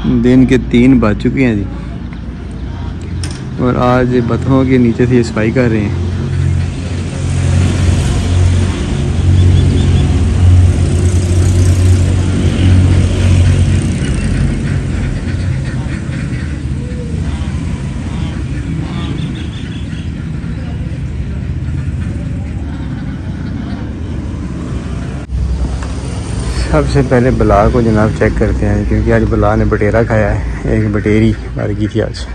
दिन के 3 बज चुके हैं जी और आज बतखों के नीचे से ये सफाई कर रहे हैं। सबसे पहले बला को जनाब चेक करते हैं क्योंकि आज बला ने बटेरा खाया है। एक बटेरी मर गई थी आज।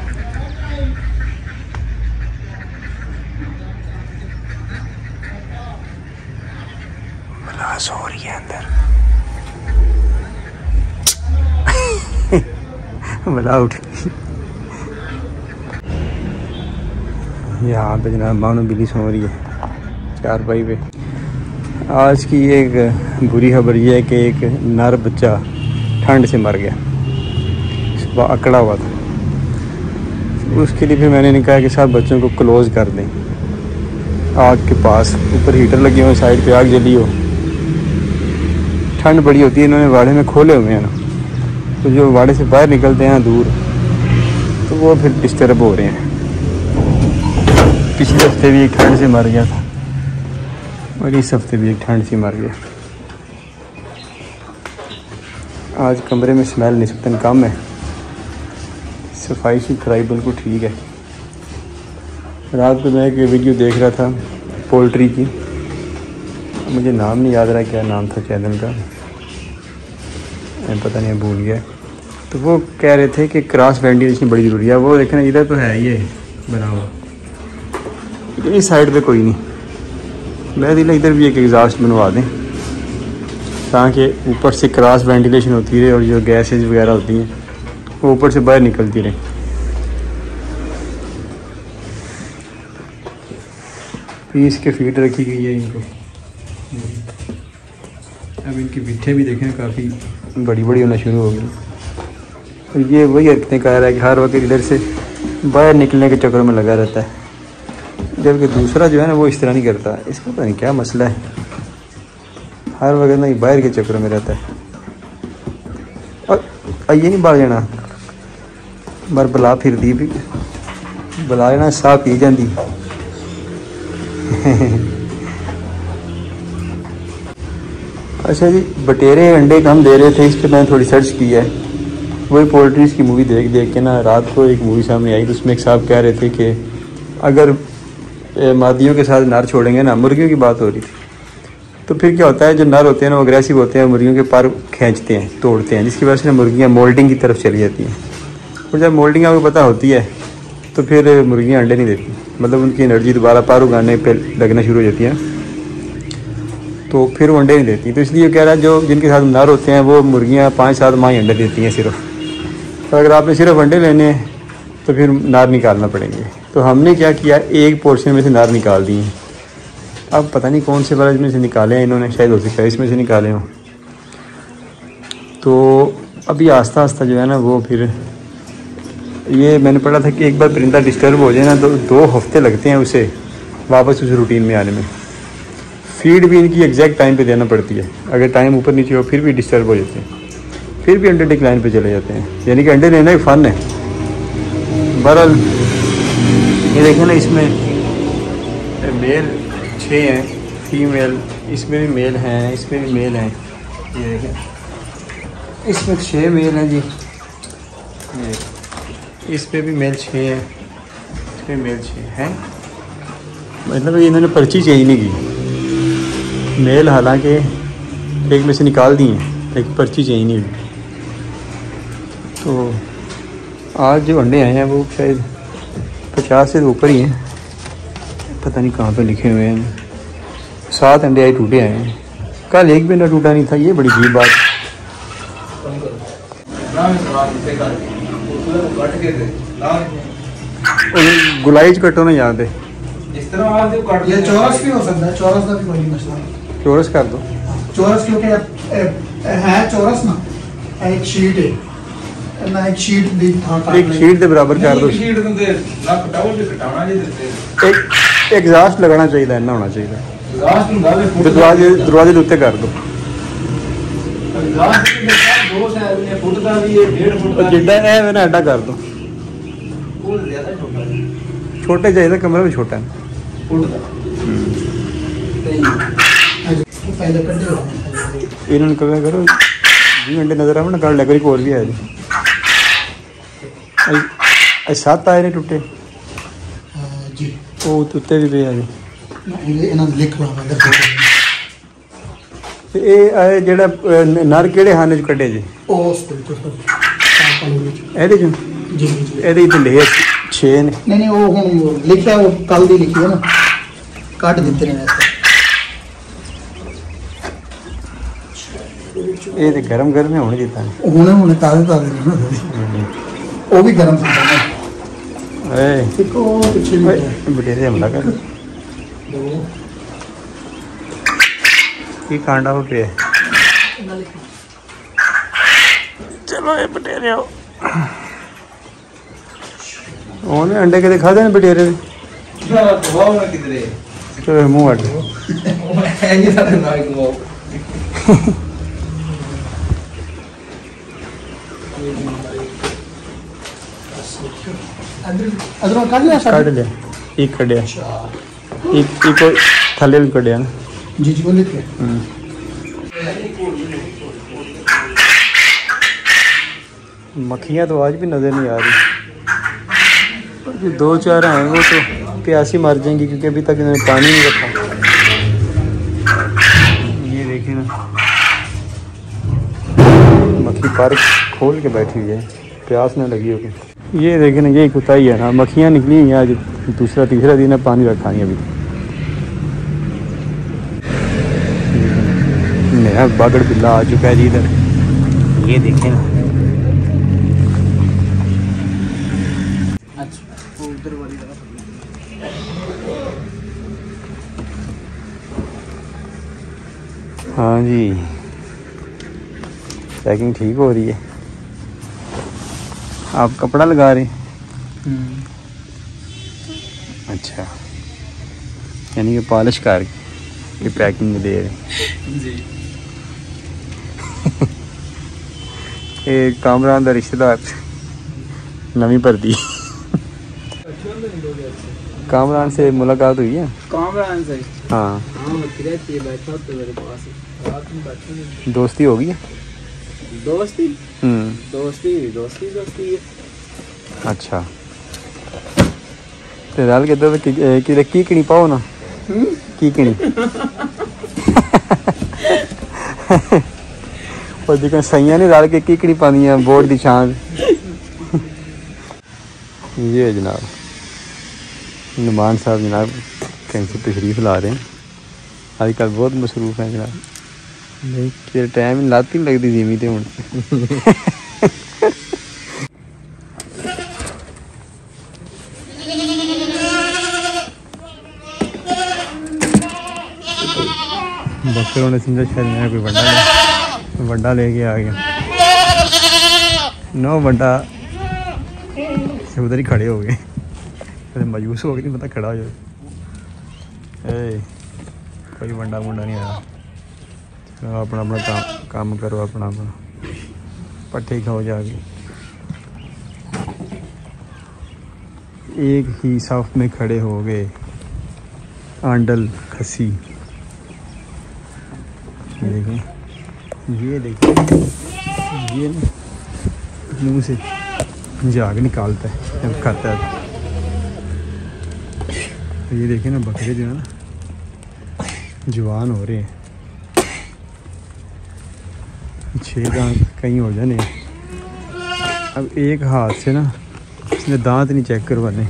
बला सो रही है अंदर। बला उठ। यहाँ पे जनाब मानो बिल्ली सो रही है चारपाई पे। आज की एक बुरी खबर यह है कि एक नर बच्चा ठंड से मर गया, सुबह अकड़ा हुआ था। उसके लिए फिर मैंने कहा कि सब बच्चों को क्लोज़ कर दें आग के पास। ऊपर हीटर लगे हुए, साइड पे आग जली हो, ठंड बड़ी होती है। इन्होंने वाड़े में खोले हुए हैं ना, तो जो वाड़े से बाहर निकलते हैं दूर तो वो फिर डिस्टर्ब हो रहे हैं। पिछले हफ्ते भी एक ठंड से मर गया था और इस हफ्ते भी एक ठंड से मर गया। आज कमरे में स्मेल निस्बतन कम है, सफाई सुथराई बिल्कुल ठीक है। रात को मैं एक वीडियो देख रहा था पोल्ट्री की, मुझे नाम नहीं याद रहा क्या नाम था चैनल का, मैं पता नहीं भूल गया। तो वो कह रहे थे कि क्रॉस वेंटिलेशन बड़ी ज़रूरी है। वो देखना इधर तो है ये बना हुआ, लेकिन इस साइड पे कोई नहीं। मैं दिला इधर भी एक एग्जॉस्ट बनवा दें ताकि ऊपर से क्रॉस वेंटिलेशन होती रहे और जो गैसेज वगैरह होती हैं वो ऊपर से बाहर निकलती रहे। पीस के फीड रखी गई है इनको। अब इनकी बिट्ठे भी देखें काफ़ी बड़ी बड़ी होना शुरू हो गई। और ये वही हरकतें कर रहा है कि हर वक्त इधर से बाहर निकलने के चक्कर में लगा रहता है, जबकि दूसरा जो है ना वो इस तरह नहीं करता। इसका पता नहीं क्या मसला है, हर वक्त नहीं बाहर के चक्कर में रहता है। और ये नहीं बाहर जाना बार बला फिर दी भी बला लेना साह पी जाती। अच्छा जी, बटेरे अंडे कम दे रहे थे, इस पर मैंने थोड़ी सर्च की है। वही पोल्ट्रीज़ की मूवी देख देख के ना रात को एक मूवी सामने आई, तो उसमें एक साहब कह रहे थे कि अगर मादियों के साथ नर छोड़ेंगे ना, मुर्गियों की बात हो रही थी, तो फिर क्या होता है जो नर होते हैं ना वो अग्रेसिव होते हैं, मुर्गियों के पर खींचते हैं, तोड़ते हैं, जिसकी वजह से मुर्गियाँ मोल्डिंग की तरफ चली जाती हैं। और जब मोल्डिंग आपको पता होती है तो फिर मुर्गियाँ अंडे नहीं देती, मतलब उनकी एनर्जी दोबारा पर उगाने पर लगना शुरू हो जाती है, तो फिर वो अंडे नहीं देती। तो इसलिए कह रहा है जो जिनके साथ नर होते हैं वो मुर्गियाँ 5-7 माह अंडे देती हैं सिर्फ। तो अगर आपने सिर्फ अंडे लेने हैं तो फिर नर निकालना पड़ेंगे। तो हमने क्या किया, एक पोर्शन में से नर निकाल दिए। अब पता नहीं कौन से वाले में से निकाले हैं इन्होंने, शायद हो सकता है इसमें से निकाले हों। तो अभी आस्ता आस्ता जो है ना वो फिर ये मैंने पढ़ा था कि एक बार परिंदा डिस्टर्ब हो जाए ना तो 2 हफ्ते लगते हैं उसे वापस उस रूटीन में आने में। फीड भी इनकी एग्जैक्ट टाइम पे देना पड़ती है, अगर टाइम ऊपर नीचे हो फिर भी डिस्टर्ब हो जाते हैं, फिर भी अंडे डिक्लाइन पे चले जाते हैं। यानी कि अंडे लेना एक फ़न है। बहरहाल ये देखें ना, इसमें मेल 6 हैं, फीमेल इसमें भी मेल हैं, इसमें भी मेल हैं। ये देखें इसमें 6 मेल हैं जी, इस पे भी मेल 6 हैं, इस पर मेल 6 हैं। मतलब इन्होंने पर्ची चेंज नहीं की, मेल हालांकि एक में से निकाल दी हैं लेकिन पर्ची चेंज नहीं हुई। तो आज जो अंडे आए हैं वो शायद 50 से ऊपर ही हैं, पता नहीं कहाँ पे लिखे हुए हैं। 7 अंडे आए टूटे आए हैं, कल एक भी अंडा टूटा नहीं था। ये बड़ी अजीब बात। गुलाइज कटो ना याद है, इस तरह आप जो कट ये चौरस भी हो सकता है, चौरस का भी कोई मसला नहीं। चौरस कर दो, चौरस क्योंकि है चौरस ना, एक शीट है ना, एक शीट दी था, एक शीट के बराबर कर दो। शीट को दे ना कटाओ जो कटाना जी देते एक एग्जॉस्ट लगाना चाहिए, ना होना चाहिए एग्जॉस्ट दरवाजे दरवाजे उत्ते कर दो। एग्जॉस्ट दो साइज ने फुट का भी है 1.5 फुट का जिड्डा है मैंने ऐडा कर दो वो ज्यादा छोटा है छोटे चाहिए कमरा भी छोटा है फुट का पहले कटे हो इन्होंने कहा करो 20 घंटे नजर आवे ना कर लिया करी और भी है जी 7 आए ने टुटे जी वो उत्ते भी पे है जी ਇਹਨਾਂ ਨੂੰ ਲਿਖ ਲਵਾਂ ਅੰਦਰ ਤੇ ਇਹ ਜਿਹੜਾ ਨਰ ਕਿਹੜੇ ਹਨ ਚ ਕੱਢੇ ਜੀ ਉਸ ਤੋਂ ਪਾਣੀ ਵਿੱਚ ਇਹਦੇ ਚ ਜੀ ਜੀ ਇਹਦੇ ਤੇ ਲੈ 6 ਨੇ ਨਹੀਂ ਉਹ ਹੁਣ ਲਿਖਿਆ ਉਹ ਕੱਲ ਦੀ ਲਿਖੀ ਹੈ ਨਾ ਕੱਢ ਦਿੱਤੇ ਨੇ ਵੈਸੇ ਇਹ ਤੇ ਗਰਮ ਗਰਮ ਹੋਣੇ ਦਿੱਤਾ ਹੁਣੇ ਤਾਜ਼ੇ ਤਾਜ਼ੇ ਨੇ ਉਹ ਵੀ ਗਰਮ ਸੀ ਏ ਇੱਕ ਉਹ ਪਿੱਛੇ ਵੀ ਬਟੇਰੇ ਹਮਲਾ ਕਰ ਕੀ ਕਾਂਡਾ ਹੋ ਪਿਆ ਚਲੋ ਇਹ ਬਟੇਰੇ ਉਹਨੇ ਅੰਡੇ ਕਿਤੇ ਖਾਦੇ ਨੇ ਬਟੇਰੇ ਦੇ ਵਾਹ ਨਾ ਕਿਧਰੇ ਤੇ ਮੂੰਹ ਅੱਡ ਹੈ ਜੀ ਸਾਡੇ ਨਾਲ ਕੋ ਅਦਰੋਂ ਕੱਢ ਲਿਆ ਕੱਢ ਲਿਆ ਇੱਕ ਕੱਢਿਆ ਇੱਕ ਥੱਲੇ ਵੀ ਕੱਢਿਆ ਨਾ ਜੀ ਜੀ ਬੋਲੇ ਤੇ मक्खियाँ तो आज भी नज़र नहीं आ रही जो 2-4 हैं वो तो प्यासी मर जाएंगी क्योंकि अभी तक इन्होंने पानी नहीं रखा ये देखें ना मक्खी पर खोल के बैठी हुई है प्यास न लगी होगी ये देखें ना यही कुताई है ना मक्खियाँ निकली हुई हैं आज दूसरा तीसरा दिन है पानी रखा नहीं अभी नया बागड़ बिल्ला आ चुका है जी इधर ये देखें ना उधर वाली तरफ हाँ जी पैकिंग ठीक हो रही है आप कपड़ा लगा रहे हैं अच्छा यानी कि पॉलिश करके पैकिंग दे रहे जी ये कामरान का रिश्तेदार नवी भर्ती कामरान से मुलाकात हुई है कामरान से हाँ हाँ रहती है बैठा तो मेरे पास रात में बैठा दोस्ती होगी दोस्ती दोस्ती है अच्छा ते रल के तो कीकणी पाओ ना कीकणी और जिक सइयां ने रल के कीकणी पादियां बोर्ड दी छां ये है जनाब नुमान साहब जनाब कहीं से तशरीफ ला रहे हैं आजकल बहुत मसरूफ हैं जनाब नहीं टाइम लाती नहीं लगती जिमी तो हूँ बकरों ने समझा शायद मैं कोई वड्डा लेके आ गया नो वड्डा उधर ही खड़े हो गए मायूस हो गए नहीं पता खड़ा हो जाए कोई वंडा मुंडा नहीं आया चलो अपना अपना काम करो अपना अपना पट्टे खाओ जाके एक ही साफ में खड़े हो गए आंडल खसी ये देखिए ये ना मुँह से झाग निकालता है जब खाता है तो ये देखें ना बकरे जो है ना जवान हो रहे हैं 6 दांत कहीं हो जाने अब एक हाथ से ना इसने दांत नहीं चेक करवाने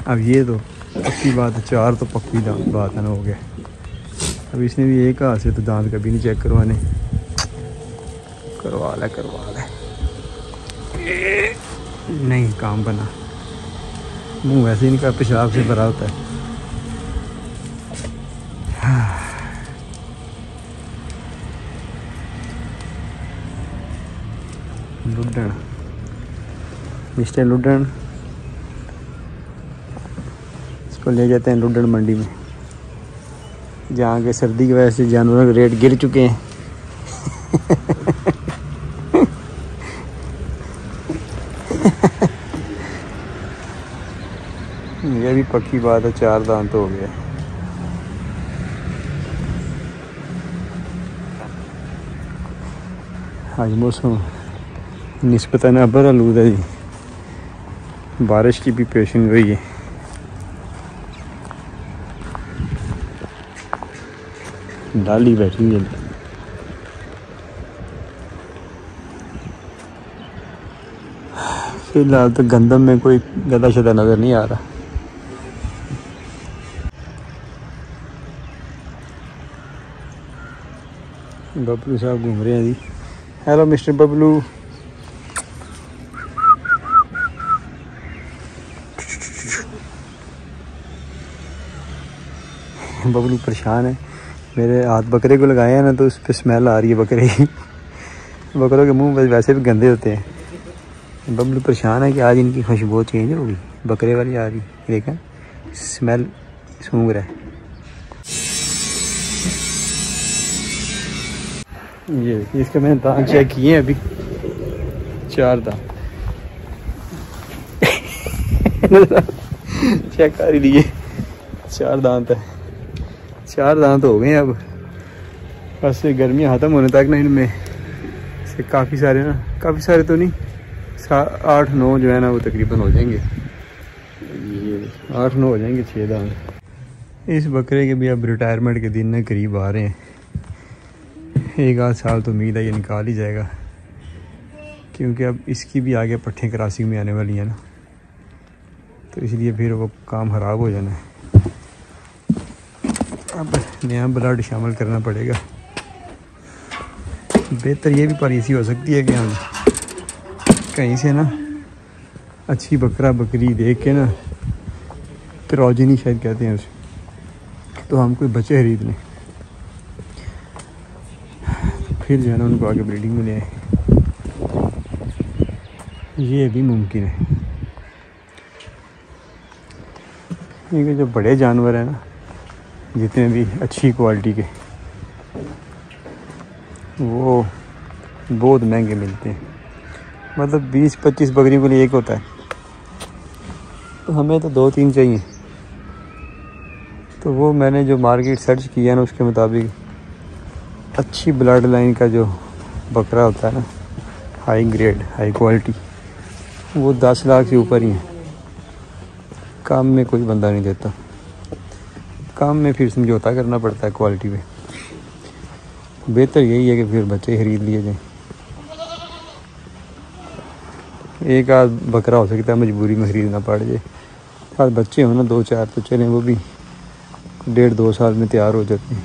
अब ये तो पक्की बात है 4 तो पक्की बात है ना हो गया अब इसने भी एक हाथ से तो दांत कभी नहीं चेक करवाने करवा ले नहीं काम बना मुंह वैसे ही इनका पेशाब से भरा होता है लुड्डन मिस्टर लुड्डन इसको ले जाते हैं लुड्डन मंडी में जहाँ के सर्दी की वजह से जानवरों के रेट गिर चुके हैं। ये भी पक्की बात है, 4 दांत हो गया। आज मौसम निस्बतन अबर आलूद है जी, बारिश की भी पेशन हुई है। डाली बैठी है। फिलहाल तो गंदम में कोई गदा शदा नज़र नहीं आ रहा। बबलू साहब घूम रहे हैं जी। Hello mister Bablu. बबलू परेशान है। मेरे हाथ बकरे को लगाए हैं ना तो उस पर स्मेल आ रही है बकरे की। बकरों के मुंह वैसे भी गंदे होते हैं। बबलू परेशान है कि आज इनकी खुशबू चेंज होगी, बकरे वाली आ रही। देखा स्मेल सूंघ रहा है। ये इसका मैंने दांत चेक किए हैं अभी, 4 दांत चेक कर ही लिए। 4 दांत है, 4 दांत हो गए हैं अब। बस गर्मियाँ ख़त्म होने तक ना इनमें से काफ़ी सारे तो नहीं, 8-9 जो है ना वो तकरीबन हो जाएंगे। ये 8-9 हो जाएंगे 6 दांत। इस बकरे के भी अब रिटायरमेंट के दिन ना करीब आ रहे हैं। 1 आध साल तो उम्मीद है ये निकाल ही जाएगा, क्योंकि अब इसकी भी आगे पट्ठें क्रॉसिंग में आने वाली हैं ना, तो इसलिए फिर वो काम ख़राब हो जाना है। अब नया ब्लड शामिल करना पड़ेगा। बेहतर ये भी पॉलिसी हो सकती है कि हम कहीं से ना अच्छी बकरा बकरी देख के ना, प्रोजेनी शायद कहते हैं उसे, तो हम कोई बच्चे खरीद लें, फिर जो है ना उनको आगे ब्रीडिंग में ले आए। ये भी मुमकिन है, क्योंकि जो बड़े जानवर हैं ना, जितने भी अच्छी क्वालिटी के, वो बहुत महंगे मिलते हैं। मतलब 20-25 बकरियों के लिए एक होता है, तो हमें तो 2-3 चाहिए। तो वो मैंने जो मार्केट सर्च किया ना, उसके मुताबिक अच्छी ब्लड लाइन का जो बकरा होता है ना, हाई ग्रेड हाई क्वालिटी, वो 10 लाख से ऊपर ही है। काम में कोई बंदा नहीं देता, काम में फिर समझौता करना पड़ता है क्वालिटी पे। बेहतर यही है कि फिर बच्चे खरीद लिए जाएँ। एक आध बकरा हो सकता है मजबूरी में खरीदना पड़ जाए, साथ बच्चे हो ना 2-4 तो चलें, वो भी 1.5-2 साल में तैयार हो जाते हैं।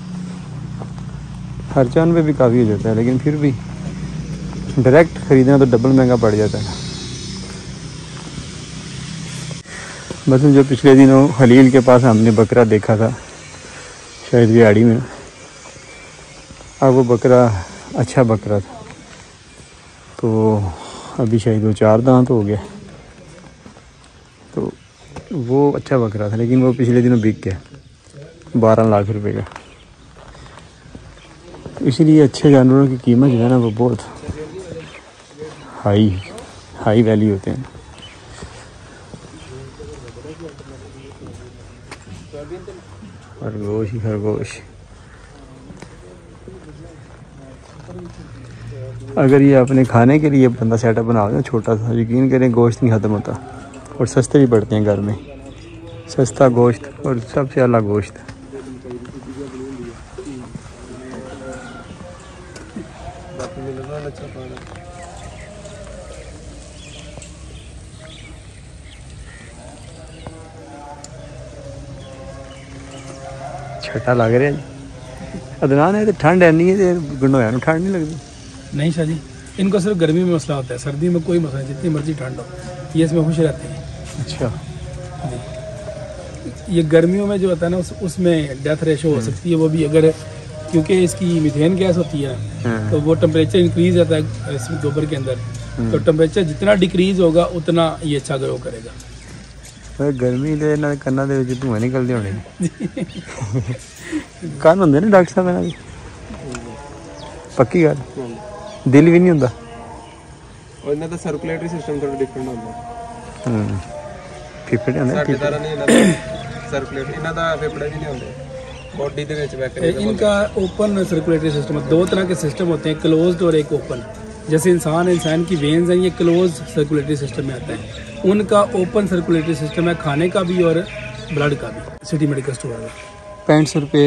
खर्चा उन पर भी काफ़ी हो जाता है, लेकिन फिर भी डायरेक्ट ख़रीदना तो डबल महंगा पड़ जाता है। बस जो पिछले दिनों खलील के पास हमने बकरा देखा था शायद रियाड़ी में, अब वो बकरा अच्छा बकरा था, तो अभी शायद वो 4 दांत हो गया। तो वो अच्छा बकरा था, लेकिन वो पिछले दिनों बिक गया 12 लाख रुपए का। इसीलिए अच्छे जानवरों की कीमत जो है ना, वो बहुत हाई वैल्यू होते हैं। खरगोश ही खरगोश। अगर ये अपने खाने के लिए बंदा सेटअप बना ना छोटा सा, यकीन करें गोश्त नहीं ख़त्म होता, और सस्ते भी पड़ते हैं घर में। सस्ता गोश्त और सबसे अला गोश्त। छटा लग रहा है अदनान है, तो ठंड है नहीं है, गंडोया में ठंड नहीं लगती। नहीं शाह जी, इनको सिर्फ गर्मी में मसला होता है, सर्दी में कोई मसला नहीं, जितनी मर्जी ठंड हो ये इसमें खुश रहते हैं। अच्छा, ये गर्मियों में जो होता है ना, उसमें डेथ रेशो हो सकती है, वो भी अगर, क्योंकि इसकी मीथेन गैस होती है, तो वो टेम्परेचर इंक्रीज रहता है इसमें गोबर के अंदर, तो टेम्परेचर जितना डिक्रीज होगा उतना ये अच्छा ग्रो करेगा। गर्मी दे ना करना दे धुआं निकलते होने। ਕੰਨ ਹੁੰਦੇ ਨੇ ਡਾਕਟਰ ਸਾਹਿਬ ਇਹਨਾਂ ਦੀ? ਪੱਕੀ ਗੱਲ? ਦਿਲ ਵੀ ਨਹੀਂ ਹੁੰਦਾ? ਉਹਨਾਂ ਦਾ ਸਰਕੂਲੇਟਰੀ ਸਿਸਟਮ ਥੋੜਾ ਡਿਫਰੈਂਟ ਹੁੰਦਾ। ਫੇਫੜੇ ਹੁੰਦੇ ਸਾਡੇ ਤਰ੍ਹਾਂ ਨਹੀਂ ਇਹਨਾਂ ਦਾ ਸਰਕੂਲੇਟਰੀ, ਇਹਨਾਂ ਦਾ ਫੇਫੜੇ भी नहीं होते बॉडी के ਵਿੱਚ बैक्टीरिया। इनका ओपन सर्कुलेटरी सिस्टम है। 2 तरह के सिस्टम होते हैं, क्लोज्ड और एक ओपन। जैसे इंसान की वेन्स हैं, ये क्लोज सर्कुलेटरी सिस्टम में आता है। उनका ओपन सर्कुलेटरी सिस्टम है, खाने का भी और ब्लड का भी। सिटी मेडिकल स्टोर का 65 रुपए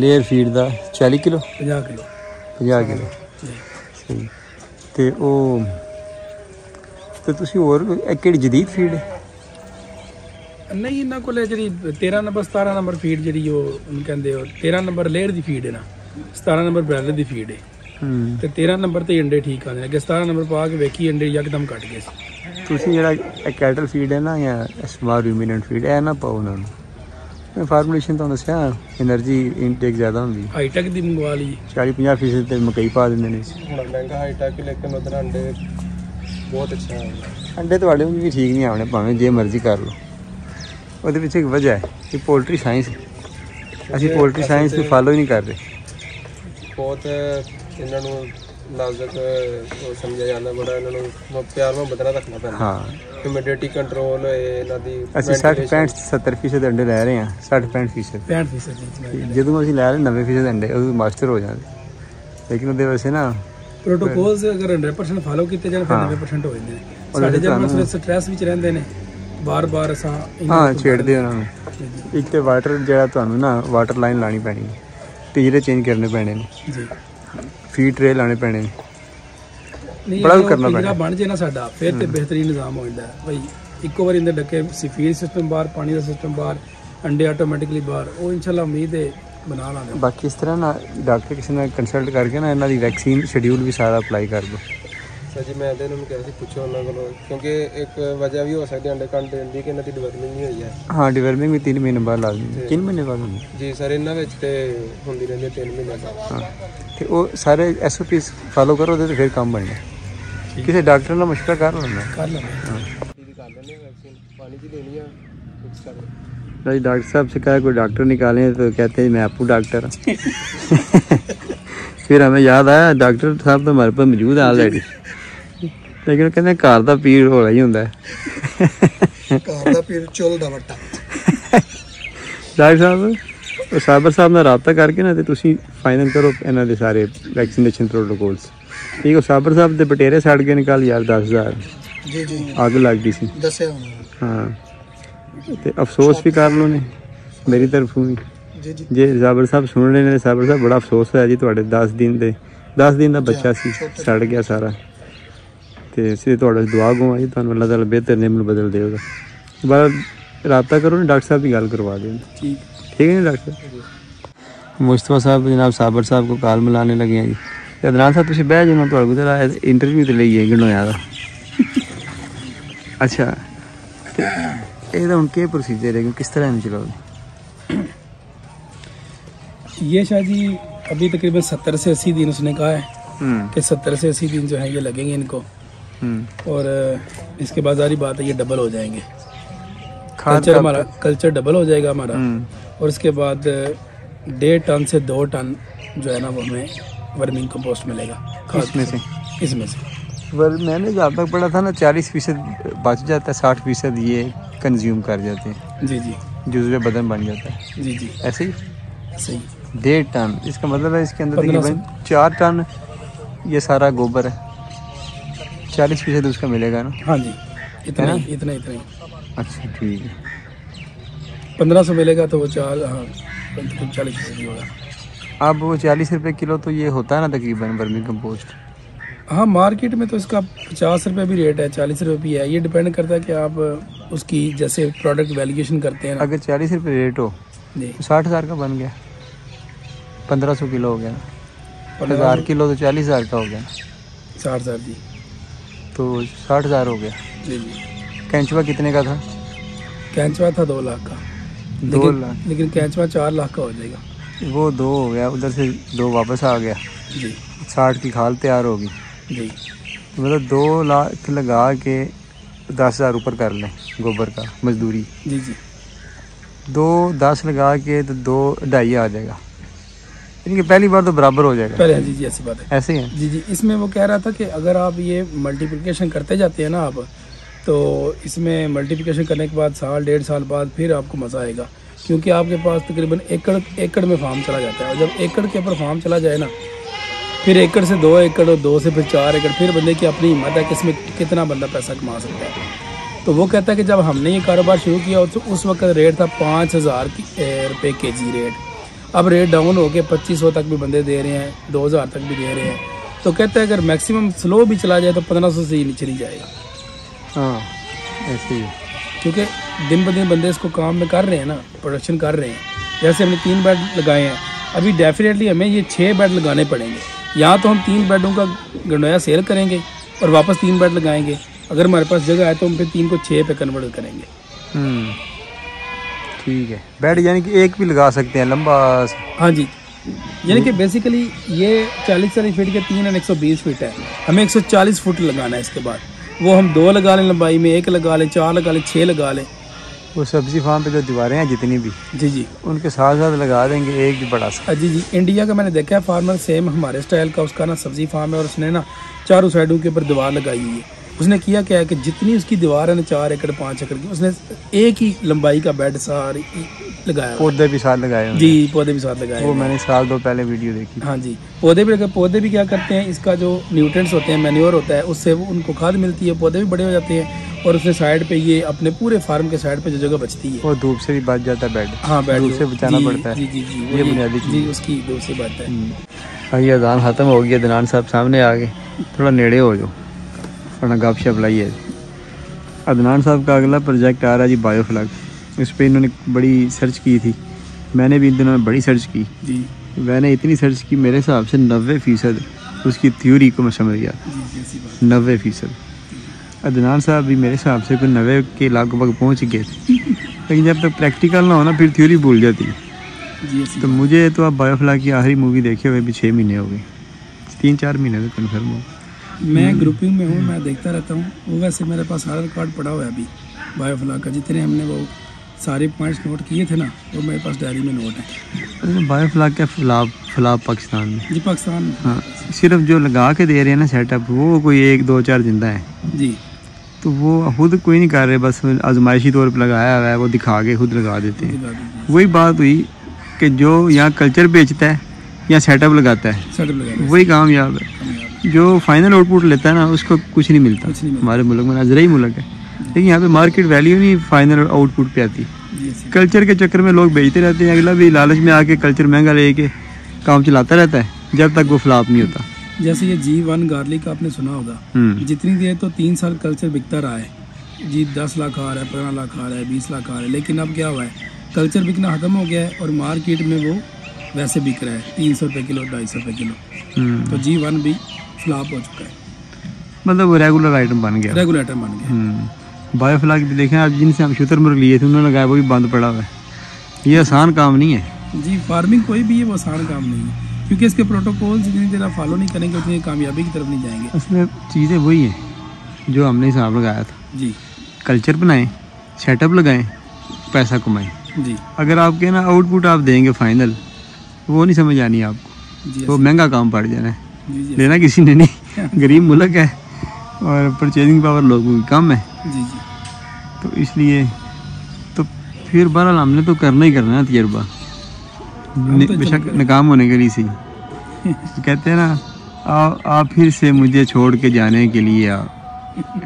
लेयर फीड ਦਾ 40 ਕਿਲੋ 50 ਕਿਲੋ 50 ਕਿਲੋ ਸਹੀ। ਤੇ ਉਹ ਤੇ ਤੁਸੀਂ ਹੋਰ ਇਹ ਕਿਹੜੀ ਜਦੀਦ ਫੀਡ ਹੈ? ਨਹੀਂ, ਇਹਨਾਂ ਕੋਲ ਜਿਹੜੀ 13 ਨੰਬਰ 17 ਨੰਬਰ ਫੀਡ ਜਿਹੜੀ ਉਹ ਉਹਨੂੰ ਕਹਿੰਦੇ ਉਹ 13 ਨੰਬਰ ਲੇਅਰ ਦੀ ਫੀਡ ਹੈ ਨਾ, 17 ਨੰਬਰ ਬ੍ਰੈਲਰ ਦੀ ਫੀਡ ਹੈ। ਤੇ 13 ਨੰਬਰ ਤੇ ਅੰਡੇ ਠੀਕ ਆਉਂਦੇ ਨੇ। ਅੱਗੇ 17 ਨੰਬਰ ਪਾ ਕੇ ਵੇਖੀ ਅੰਡੇ ਯਕਦਮ ਘਟ ਗਏ ਸੀ। ਤੁਸੀਂ ਜਿਹੜਾ ਕੈਟਲ ਫੀਡ ਹੈ ਨਾ ਜਾਂ ਸਮਾਲ ਰੂਮੀਨੈਂਟ ਫੀਡ ਇਹ ਨਾ ਪਾਓ ਉਹਨਾਂ ਨੂੰ। ਫਾਰਮੂਲੇਸ਼ਨ ਤਾਂ ਦੱਸਿਆ, એનર્ਜੀ ਇਨਟੇਕ ਜ਼ਿਆਦਾ ਹੁੰਦੀ। ਹਾਈਟੈਕ ਦੀ ਮੰਗਵਾ ਲਈ 40-50% ਤੇ ਮਕਈ ਪਾ ਦਿੰਦੇ ਨੇ। ਹੁਣ ਮਹਿੰਗਾ ਹਾਈਟੈਕ ਲੇਕਿਨ ਉਧਰ ਅੰਡੇ ਬਹੁਤ ਅੱਛਾ ਹੈ। ਅੰਡੇ ਤੁਹਾਡੇ ਵੀ ਠੀਕ ਨਹੀਂ ਆਉਣੇ ਭਾਵੇਂ ਜੇ ਮਰਜ਼ੀ ਕਰ ਲਓ। ਉਹਦੇ ਵਿੱਚ ਇੱਕ ਵਜ੍ਹਾ ਹੈ ਕਿ ਪੋਲਟਰੀ ਸਾਇੰਸ, ਅਸੀਂ ਪੋਲਟਰੀ ਸਾਇੰਸ ਨੂੰ ਫਾਲੋ ਹੀ ਨਹੀਂ ਕਰ ਰਹੇ। ਬਹੁਤ ਇਹਨਾਂ ਨੂੰ ਨਾਜ਼ੁਕ ਉਹ ਸਮਝਿਆ ਜਾਂਦਾ, ਬੜਾ ਇਹਨਾਂ ਨੂੰ ਪਿਆਰ ਮੁਹੱਬਤ ਨਾਲ ਰੱਖਣਾ ਪੈਂਦਾ। ਹਾਂ, ਹਿਊਮਿਡਿਟੀ ਕੰਟਰੋਲ ਹੋਏ ਇਹਨਾਂ ਦੀ। ਅਸੀਂ 60-65-70% ਅੰਡੇ ਲੈ ਰਹੇ ਹਾਂ। 60-65%। 65% ਜਦੋਂ ਅਸੀਂ ਲੈ ਰਹੇ 90% ਅੰਡੇ ਉਹ ਮਾਸਟਰ ਹੋ ਜਾਂਦੇ। ਲੇਕਿਨ ਉਹਦੇ ਵਾਸਤੇ ਨਾ ਪ੍ਰੋਟੋਕੋਲਸ ਅਗਰ 100% ਫਾਲੋ ਕੀਤੇ ਜਾਣ ਫਿਰ 90% ਹੋ ਜਾਂਦੇ ਨੇ। ਸਾਡੇ ਜਨਮ ਸਟ੍ਰੈਸ ਵਿੱਚ ਰਹਿੰਦੇ ਨੇ, ਬਾਰ-ਬਾਰ ਅਸਾਂ ਛੇੜਦੇ ਉਹਨਾਂ ਨੂੰ। ਇੱਕ ਤੇ ਵਾਟਰ ਜਿਹੜਾ ਤੁਹਾਨੂੰ ਨਾ ਵਾਟਰ ਲਾਈਨ ਲਾਣੀ ਪੈਣੀ, ਟੀਰੇ ਚੇਂਜ ਕਰਨੇ ਪੈਣੇ ਨੇ ਜੀ, ਫੀਡ ਟਰੇ ਲਾਣੇ ਪੈਣੇ ਨੇ, ਨਹੀਂ ਬੜਾ ਕਰਨਾ ਪੈਣਾ। ਬਣ ਜੇ ਨਾ ਸਾਡਾ ਫਿਰ ਤੇ ਬਿਹਤਰੀਨ ਨਿਜ਼ਾਮ ਹੋ ਜਾਂਦਾ ਬਈ। ਇੱਕੋ ਵਾਰ ਇਹਦੇ ਡੱਕੇ ਫੀਡ ਸਿਸਟਮ ਬਾਹਰ, ਪਾਣੀ ਦਾ ਸਿਸਟਮ ਬਾਹਰ, ਅੰਡੇ ਆਟੋਮੈਟਿਕਲੀ ਬਾਹਰ। ਉਹ ਇਨਸ਼ਾਅੱਲਾ ਉਮੀਦ ਹੈ ਬਣਾ ਲਾਂਗੇ। ਬਾਕੀ ਇਸ ਤਰ੍ਹਾਂ ਨਾ ਡਾਕਟਰ ਕਿਸੇ ਨਾਲ ਕੰਸਲਟ ਕਰਕੇ ਨਾ ਇਹਨਾਂ ਦੀ ਵੈਕਸੀਨ ਸ਼ਡਿਊਲ ਵੀ ਸਾਰਾ ਅਪਲਾਈ ਕਰ ਦਿਓ। ਸਰ ਜੀ ਮੈਂ ਇਹਦੇ ਨੂੰ ਕਿਹਾ ਸੀ ਪੁੱਛੋ ਉਹਨਾਂ ਕੋਲੋਂ, ਕਿਉਂਕਿ ਇੱਕ ਵਜ੍ਹਾ ਵੀ ਹੋ ਸਕਦੀ ਅੰਡੇ ਘੱਟ ਦੇਣ ਦੀ ਕਿ ਇਹਨਾਂ ਦੀ ਡਿਵੈਲਪਮੈਂਟ ਨਹੀਂ ਹੋਈ ਹੈ। ਹਾਂ, ਡਿਵੈਲਪਮੈਂਟ ਵੀ 3 ਮਹੀਨੇ ਬਾਅਦ ਲੱਗਦੀ। 3 ਮਹੀਨੇ ਬਾਅਦ ਹੁੰਦੀ ਜੀ ਸਰ, ਇਹਨਾਂ ਵਿੱਚ ਤੇ ਹੁੰਦੀ ਰਹਿੰਦੀ 3 ਮਹੀਨੇ ਬਾਅਦ। ਹਾਂ, ਤੇ ਉਹ ਸਾਰੇ SOPs ਫਾਲੋ ਕਰੋ ਉਹਦੇ ਤੇ ਫਿਰ ਕੰਮ ਬਣਨਾ। ਕਿਸੇ ਡਾਕਟਰ ਨਾਲ ਮਸ਼ਵਰਾ ਕਰ ਲੈਣਾ। ਕਰ ਲੈਂਦੇ हाँ, कर लेंगे वैक्सीन, पानी की देनी है कुछ कर लें। भाई डॉक्टर साहब से कहा कोई डॉक्टर निकालें तो कहते हैं मैं आपको डॉक्टर हूँ। फिर हमें याद आया डॉक्टर साहब तो हमारे पास मौजूद है ऑलरेडी, लेकिन कहते घर का पीर हो ही होंगे। ਘਰ ਦਾ ਪੀਰ ਚੁੱਲ ਦਾ ਵੱਟਾ। ਡਾਕਟਰ ਸਾਹਿਬ ਸਾਬਰ ਸਾਹਿਬ ਨਾਲ ਰਾਬਤਾ ਕਰਕੇ ਨਾ ਤੇ ਤੁਸੀਂ ਫਾਈਨਲ ਕਰੋ ਇਹਨਾਂ ਦੇ ਸਾਰੇ ਵੈਕਸੀਨੇਸ਼ਨ ਪ੍ਰੋਟੋਕੋਲਸ। ਠੀਕ ਹੈ, ਸਾਬਰ ਸਾਹਿਬ ਦੇ ਬਟੇਰੇ ਸੜ ਗਏ ਨੇ ਕੱਲ੍ਹ ਯਾਰ 10,000 ਜੀ ਜੀ ਅੱਗ ਲੱਗਦੀ ਸੀ। ਦੱਸਿਆ ਉਹਨਾਂ ਹਾਂ, ਤੇ ਅਫਸੋਸ ਵੀ ਕਰ ਲਓ ਨੇ ਮੇਰੀ ਤਰਫੋਂ ਵੀ। ਜੀ ਜੀ ਜੇ ਸਾਬਰ ਸਾਹਿਬ ਸੁਣ ਰਹੇ ਨੇ, ਸਾਬਰ ਸਾਹਿਬ ਬੜਾ ਅਫਸੋਸ ਹੋਇਆ ਜੀ ਤੁਹਾਡੇ 10 ਦਿਨ ਦਾ ਬੱਚਾ ਸੀ, ਸੜ ਗਿਆ ਸਾਰਾ। ਤੇ ਅਸੀਂ ਤੁਹਾਡਾ ਦੁਆ ਗੋ ਜੀ, ਤੁਹਾਨੂੰ ਅੱਲਾਹ ਤਾਲਾ ਬਿਹਤਰ ਨਿਮਤ ਬਦਲ ਦੇਗਾ। ਦੁਬਾਰਾ ਰਾਬਤਾ ਕਰੋ ਨਾ, ਡਾਕਟਰ ਸਾਹਿਬ ਦੀ ਗੱਲ ਕਰਵਾ दें। ठीक है ना डॉक्टर साहब? मुस्तफा साहब जनाब साबर साहब को कॉल मिलाने लगे हैं जी। ते अदनान साहब तुसीं बह जाओ, तुहाडे कोल इंटरव्यू ते लईए गंडोया दा। अच्छा, ते ਇਹਦਾ ਹੁਣ ਕੀ प्रोसीजर है, किस तरह चलाओगे? ये शाह जी अभी तकरीबन 70 से 80 दिन उसने कहा है कि 70 से 80 दिन जो है ये लगेंगे इनको। और इसके बाद सारी बात है ये डबल हो जाएंगे, कल्चर हमारा कल्चर डबल हो जाएगा हमारा। और इसके बाद 1.5 टन से 2 टन जो है ना वो हमें वर्मिंग कंपोस्ट मिलेगा। इसमें से मैंने जहाँ तक पढ़ा था ना 40% बच जाता है, 60% ये कंज्यूम कर जाते हैं। जी जी, जुज़वे बदन बन जाता है। जी जी, ऐसे ही सही। 1.5 टन, इसका मतलब है इसके अंदर तकरीबन 4 टन ये सारा गोबर है। 40% उसका मिलेगा ना? हाँ जी, इतना ही। अच्छा ठीक है, 1500 मिलेगा तो वो 40% होगा। अब वो 40 रुपये किलो तो ये होता है ना तकरीबन वर्मी कंपोस्ट? हाँ, मार्केट में तो इसका 50 रुपये भी रेट है, 40 रुपये भी है। ये डिपेंड करता है कि आप उसकी जैसे प्रोडक्ट वैल्यूएशन करते हैं ना। अगर 40 रुपये रेट हो जी तो 60,000 का बन गया, 1500 किलो हो गया, 1000 किलो तो 40,000 का हो गया, 60,000 जी, तो 60,000 हो गया। जी जी। कैंचवा कितने का था? कैंचवा था 2 लाख का, 2 लाख, लेकिन कैंचवा 4 लाख का हो जाएगा। वो 2 हो गया, उधर से 2 वापस आ गया, जी 60 की खाल तैयार होगी। जी, मतलब 2 लाख लगा के 10,000 ऊपर कर लें गोबर का मजदूरी। जी जी, 2 10 लगा के तो 2 2.5 आ जाएगा, इनकी पहली बार तो बराबर हो जाएगा पहले। जी जी ऐसी बात है, ऐसे ही है। जी जी। इसमें वो कह रहा था कि अगर आप ये मल्टीप्लिकेशन करते जाते हैं ना आप, तो इसमें मल्टीप्लिकेशन करने के बाद साल 1.5 साल बाद फिर आपको मज़ा आएगा, क्योंकि आपके पास तकरीबन एकड़ में फार्म चला जाता है। और जब एकड़ के ऊपर फार्म चला जाए ना, फिर एकड़ से 2 एकड़ और 2 से फिर 4 एकड़, फिर बंदे की अपनी हिम्मत है कि इसमें कितना बंदा पैसा कमा सकता है। तो वो कहता है कि जब हमने ये कारोबार शुरू किया तो उस वक्त रेट था 5,000 रुपये kg रेट। अब रेट डाउन हो के 2500 तक भी बंदे दे रहे हैं, 2,000 तक भी दे रहे हैं। तो कहता है अगर मैक्सिमम स्लो भी चला जाए तो 1500 से ही नीचे नहीं जाएगा। हाँ ऐसे ही है। क्योंकि दिन ब दिन बंदे इसको काम में कर रहे हैं ना, प्रोडक्शन कर रहे हैं। जैसे हमने 3 बेड लगाए हैं, अभी डेफिनेटली हमें ये 6 बेड लगाने पड़ेंगे। या तो हम 3 बेडों का गंडोया सेल करेंगे और वापस 3 बेड लगाएंगे। अगर हमारे पास जगह है तो हम फिर 3 को 6 पे कन्वर्ट करेंगे। ठीक है। बेड यानी कि एक भी लगा सकते हैं लंबा। हाँ जी, यानी कि बेसिकली ये 40 फीट के 3 और 120 फीट है, हमें 140 फुट लगाना है। इसके बाद वो हम 2 लगा लें लंबाई में, 1 लगा लें, 4 लगा लें, 6 लगा लें। वो सब्जी फार्म पे जो दीवारें हैं जितनी भी, जी जी, उनके साथ साथ लगा देंगे एक भी बड़ा सा। जी जी। इंडिया का मैंने देखा है फार्मर सेम हमारे स्टाइल का, उसका ना सब्जी फार्म है और उसने ना चारों साइडों के ऊपर दीवार लगाई हुई है। उसने किया क्या है कि जितनी उसकी दीवार है ना 4 एकड़ 5 एकड़ की, उसने एक ही लंबाई का बेड सारी लगाया। पौधे भी साथ लगाए हैं। जी, पौधे भी साथ लगाए। वो मैंने साल 2 पहले वीडियो देखी। हाँ जी, पौधे भी लगे। पौधे भी क्या करते हैं, इसका जो न्यूट्रिएंट्स होते हैं, मैन्योर होता है, उससे वो उनको खाद मिलती है, पौधे भी बड़े हो जाते हैं। और उसने साइड पे ये अपने पूरे फार्म के साइड पे जो जगह बचती है, वो धूप से भी बच जाता है बेड। हाँ, बेड धूप से बचाना पड़ता है। जी जी जी, ये बुनियादी चीज़। जी, उसकी धूप से बचता है। भाई अजान ख़त्म हो गया, दनान साहब सामने आ गए, थोड़ा नेड़े हो जाओ, थोड़ा गप शप लाइए। अदनान साहब का अगला प्रोजेक्ट आ रहा है जी, बायोफ्लग। इस पर इन्होंने बड़ी सर्च की थी, मैंने भी इन दिनों में बड़ी सर्च की जी। मैंने इतनी सर्च की, मेरे हिसाब से 90% उसकी थ्योरी को मैं समझ गया। 90%। अदनान साहब भी मेरे हिसाब से कोई 90 के लगभग पहुँच गए थे। लेकिन जब तक प्रैक्टिकल ना हो ना, फिर थ्योरी भूल जाती है। तो मुझे तो अब बायोफ्लग की आखिरी मूवी देखे हुए भी 6 महीने हो गए, 3-4 महीने तो कन्फर्म हो। मैं ग्रुपिंग में हूँ, मैं देखता रहता हूँ। वो वैसे मेरे पास सारा रिकॉर्ड पड़ा हुआ है अभी बायोफ्लग का, जितने हमने वो सारे पॉइंट्स नोट किए थे ना, वो मेरे पास डायरी में नोट है। बायोफ्लग के खिलाफ पाकिस्तान में जी, पाकिस्तान में। हाँ, सिर्फ जो लगा के दे रहे हैं ना सेटअप, वो कोई 1-2-4 जिंदा है जी। तो वो खुद कोई नहीं कर रहे, बस आजमाइशी तौर पर लगाया हुआ है, वो दिखा के खुद लगा देते हैं। वही बात हुई कि जो यहाँ कल्चर बेचता है या सेटअप लगाता है, वही कामयाब है। जो फाइनल आउटपुट लेता है ना, उसको कुछ नहीं मिलता। हमारे मुल्क में नजर ही मुल्क है, लेकिन यहाँ पे मार्केट वैल्यू नहीं फाइनल आउटपुट पे आती। कल्चर के चक्कर में लोग बेचते रहते हैं, अगला भी लालच में आके कल्चर महंगा लेके काम चलाता रहता है, जब तक वो फ्लॉप नहीं होता। जैसे ये G1 गार्लिक आपने सुना होगा, जितनी देर तो 3 साल कल्चर बिकता रहा है जी, 10 लाख आ रहा है, 15 लाख आ रहा है, 20 लाख आ रहा है। लेकिन अब क्या हुआ है, कल्चर बिकना खत्म हो गया है और मार्केट में वो वैसे बिक रहा है 300 रुपये किलो, 250 रुपये किलो। तो G1 भी फ्लॉप हो चुका है, मतलब वो रेगुलर आइटम बन गया, रेगुलर आइटम बन गया। बायोफ्लग भी देखें आप, जिनसे हम शुतुरमुर्ग लिए थे उन्होंने लगाया, वो भी बंद पड़ा हुआ है। ये आसान काम नहीं है जी, फार्मिंग कोई भी है वो आसान काम नहीं है, क्योंकि इसके प्रोटोकॉल जितनी देर आप फॉलो नहीं करेंगे उतनी कामयाबी की तरफ नहीं जाएंगे। उसमें चीज़ें वही हैं जो हमने हिसाब लगाया था जी। कल्चर बनाएं, सेटअप लगाएं, पैसा कमाएं जी। अगर आपके ना आउटपुट आप देंगे फाइनल, वो नहीं समझ आनी आपको जी, वो महंगा काम पड़ जाना है। जी, लेना किसी ने नहीं, गरीब मुल्क है और परचेजिंग पावर लोगों की कम है। जी जी। तो इसलिए तो फिर बहरहाल हमने तो करना ही करना है तजर्बा, बेशक नाकाम होने के लिए सही। कहते हैं ना, आप फिर से मुझे छोड़ के जाने के लिए आ,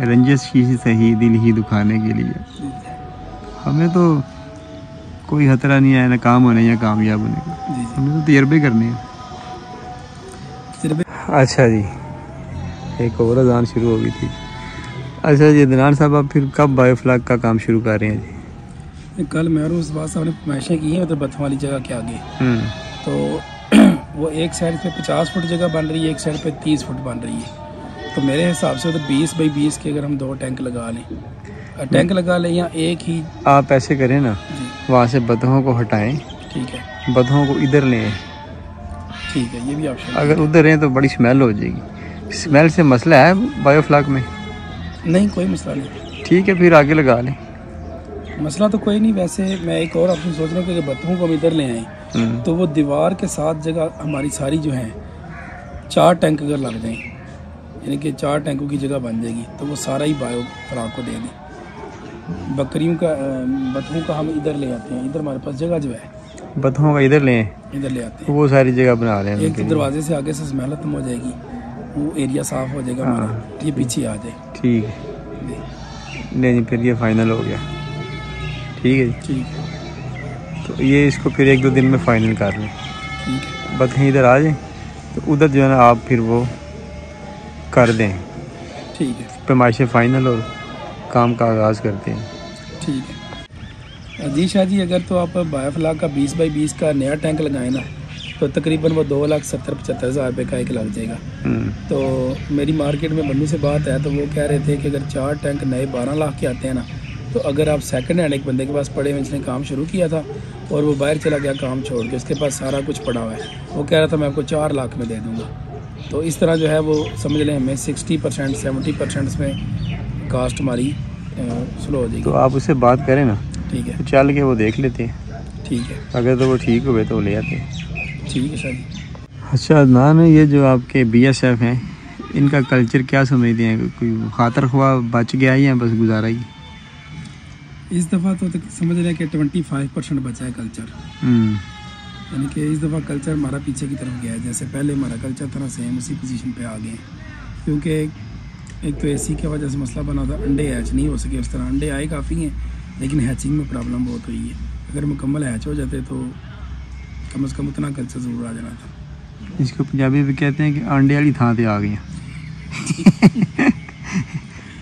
रंजिश ही सही दिल ही दुखाने के लिए। हमें तो कोई खतरा नहीं है नाकाम होने या कामयाब होने का, हमें तो तजर्बे करने हैं। अच्छा जी, एक और अजान शुरू हो गई थी। अच्छा जी अदनान साहब, आप फिर कब बायोफ्लग का काम शुरू कर रहे हैं जी? कल मैं और उस बात साहब ने फरमाइशें की हैं, मतलब बथों वाली जगह के आगे। तो वो एक साइड पे 50 फुट जगह बन रही है, एक साइड पे 30 फुट बन रही है। तो मेरे हिसाब से तो 20 बाई 20 के अगर हम 2 टैंक लगा लें, टैंक लगा लें या एक ही, आप ऐसे करें ना, वहाँ से बतहों को हटाएं, ठीक है, बतहों को इधर लें, ठीक है, ये भी ऑप्शन। अगर उधर हैं तो बड़ी स्मेल हो जाएगी। स्मेल से मसला है बायोफ्लग में? नहीं, कोई मसला नहीं। ठीक है, फिर आगे लगा लें। मसला तो कोई नहीं। वैसे मैं एक और ऑप्शन सोच रहा हूँ कि बतहों को हम इधर ले आएँ तो वो दीवार के साथ जगह हमारी सारी जो है 4 टैंक अगर लग जाएं, यानी कि 4 टैंकों की जगह बन जाएगी, तो वो सारा ही बायो फ्राक को दे दें। बकरियों का बतखों का हम इधर ले आते हैं, इधर हमारे पास जगह जो है बतखों का इधर ले आते हैं, वो सारी जगह बना रहे हैं। एक तो दरवाजे से आगे से स्मेल खत्म हो जाएगी, वो एरिया साफ हो जाएगा हमारा, ये पीछे आ जाए। ठीक है, नहीं फिर ये फाइनल हो गया। ठीक है जी, ठीक है। तो ये इसको फिर 1-2 दिन में फाइनल कर लें। ठीक है, बतखें इधर आ जाएं तो उधर जो है ना आप फिर वो कर दें। ठीक है, पैमाइशें फाइनल और काम का आगाज़ करते हैं। ठीक है जी शाह जी। अगर तो आप बायोफ्लाक का 20 बाई 20 का नया टैंक लगाए ना, तो तकरीबन वो 2,70,75,000 रुपये का एक लग जाएगा। तो मेरी मार्केट में बन्नू से बात है, तो वो कह रहे थे कि अगर 4 टैंक नए 12 लाख के आते हैं ना, तो अगर आप सेकंड हैंड एक बंदे के पास पड़े हुए, जिसने काम शुरू किया था और वो बाहर चला गया काम छोड़ के, उसके पास सारा कुछ पड़ा हुआ है, वो कह रहा था मैं आपको 4 लाख में दे दूँगा। तो इस तरह जो है वो समझ लें हमें 60% 70% इसमें कास्ट हमारी स्लो हो जाएगी। तो आप उससे बात करें ना, ठीक है, तो चल के वो देख लेते हैं। ठीक है, अगर तो वो ठीक हुए तो ले आते हैं। ठीक है शाह जी। अच्छा अदनान, ये जो आपके BSF हैं, इनका कल्चर क्या समझते हैं? कोई खातर ख्वाह बच गया या बस गुजारा ही? इस दफ़ा तो समझ रहे हैं कि 25% बचा है कल्चर, यानी कि इस दफ़ा कल्चर हमारा पीछे की तरफ गया है। जैसे पहले हमारा कल्चर था ना, सेम उसी पोजीशन पे आ गए हैं, क्योंकि एक तो AC की वजह से मसला बना था, अंडे हैच नहीं हो सके। उस तरह अंडे आए काफ़ी हैं, लेकिन हैचिंग में प्रॉब्लम बहुत हुई है। अगर मुकम्मल हैच हो जाते तो कम से कम उतना कल्चर ज़रूर आ जाना था। इसको पंजाबी भी कहते हैं कि अंडे वाली थां पे आ गए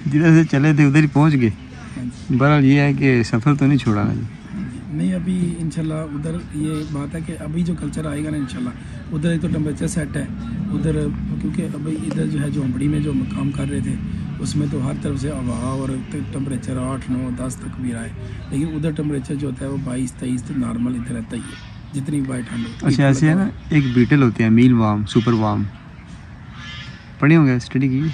जिधर से चले थे उधर ही पहुंच गए। बहरहाल ये है कि सफ़र तो नहीं छोड़ा ना जी। नहीं, अभी इंशाल्लाह उधर ये बात है कि अभी जो कल्चर आएगा ना इंशाल्लाह, उधर एक तो टेम्परेचर सेट है उधर, क्योंकि अभी इधर जो है झोंपड़ी में जो काम कर रहे थे उसमें तो हर तरफ से हवा और टेम्परेचर 8, 9, 10 तक भी रहा है, लेकिन उधर टेम्परेचर जो होता है वो 22, 23 तो नॉर्मल इधर रहता ही है, जितनी भी ठंड होती है। अच्छा ऐसे है ना, एक बीटल होते हैं मील वार्म, सुपर वार्म, पढ़े होंगे, स्टडी की?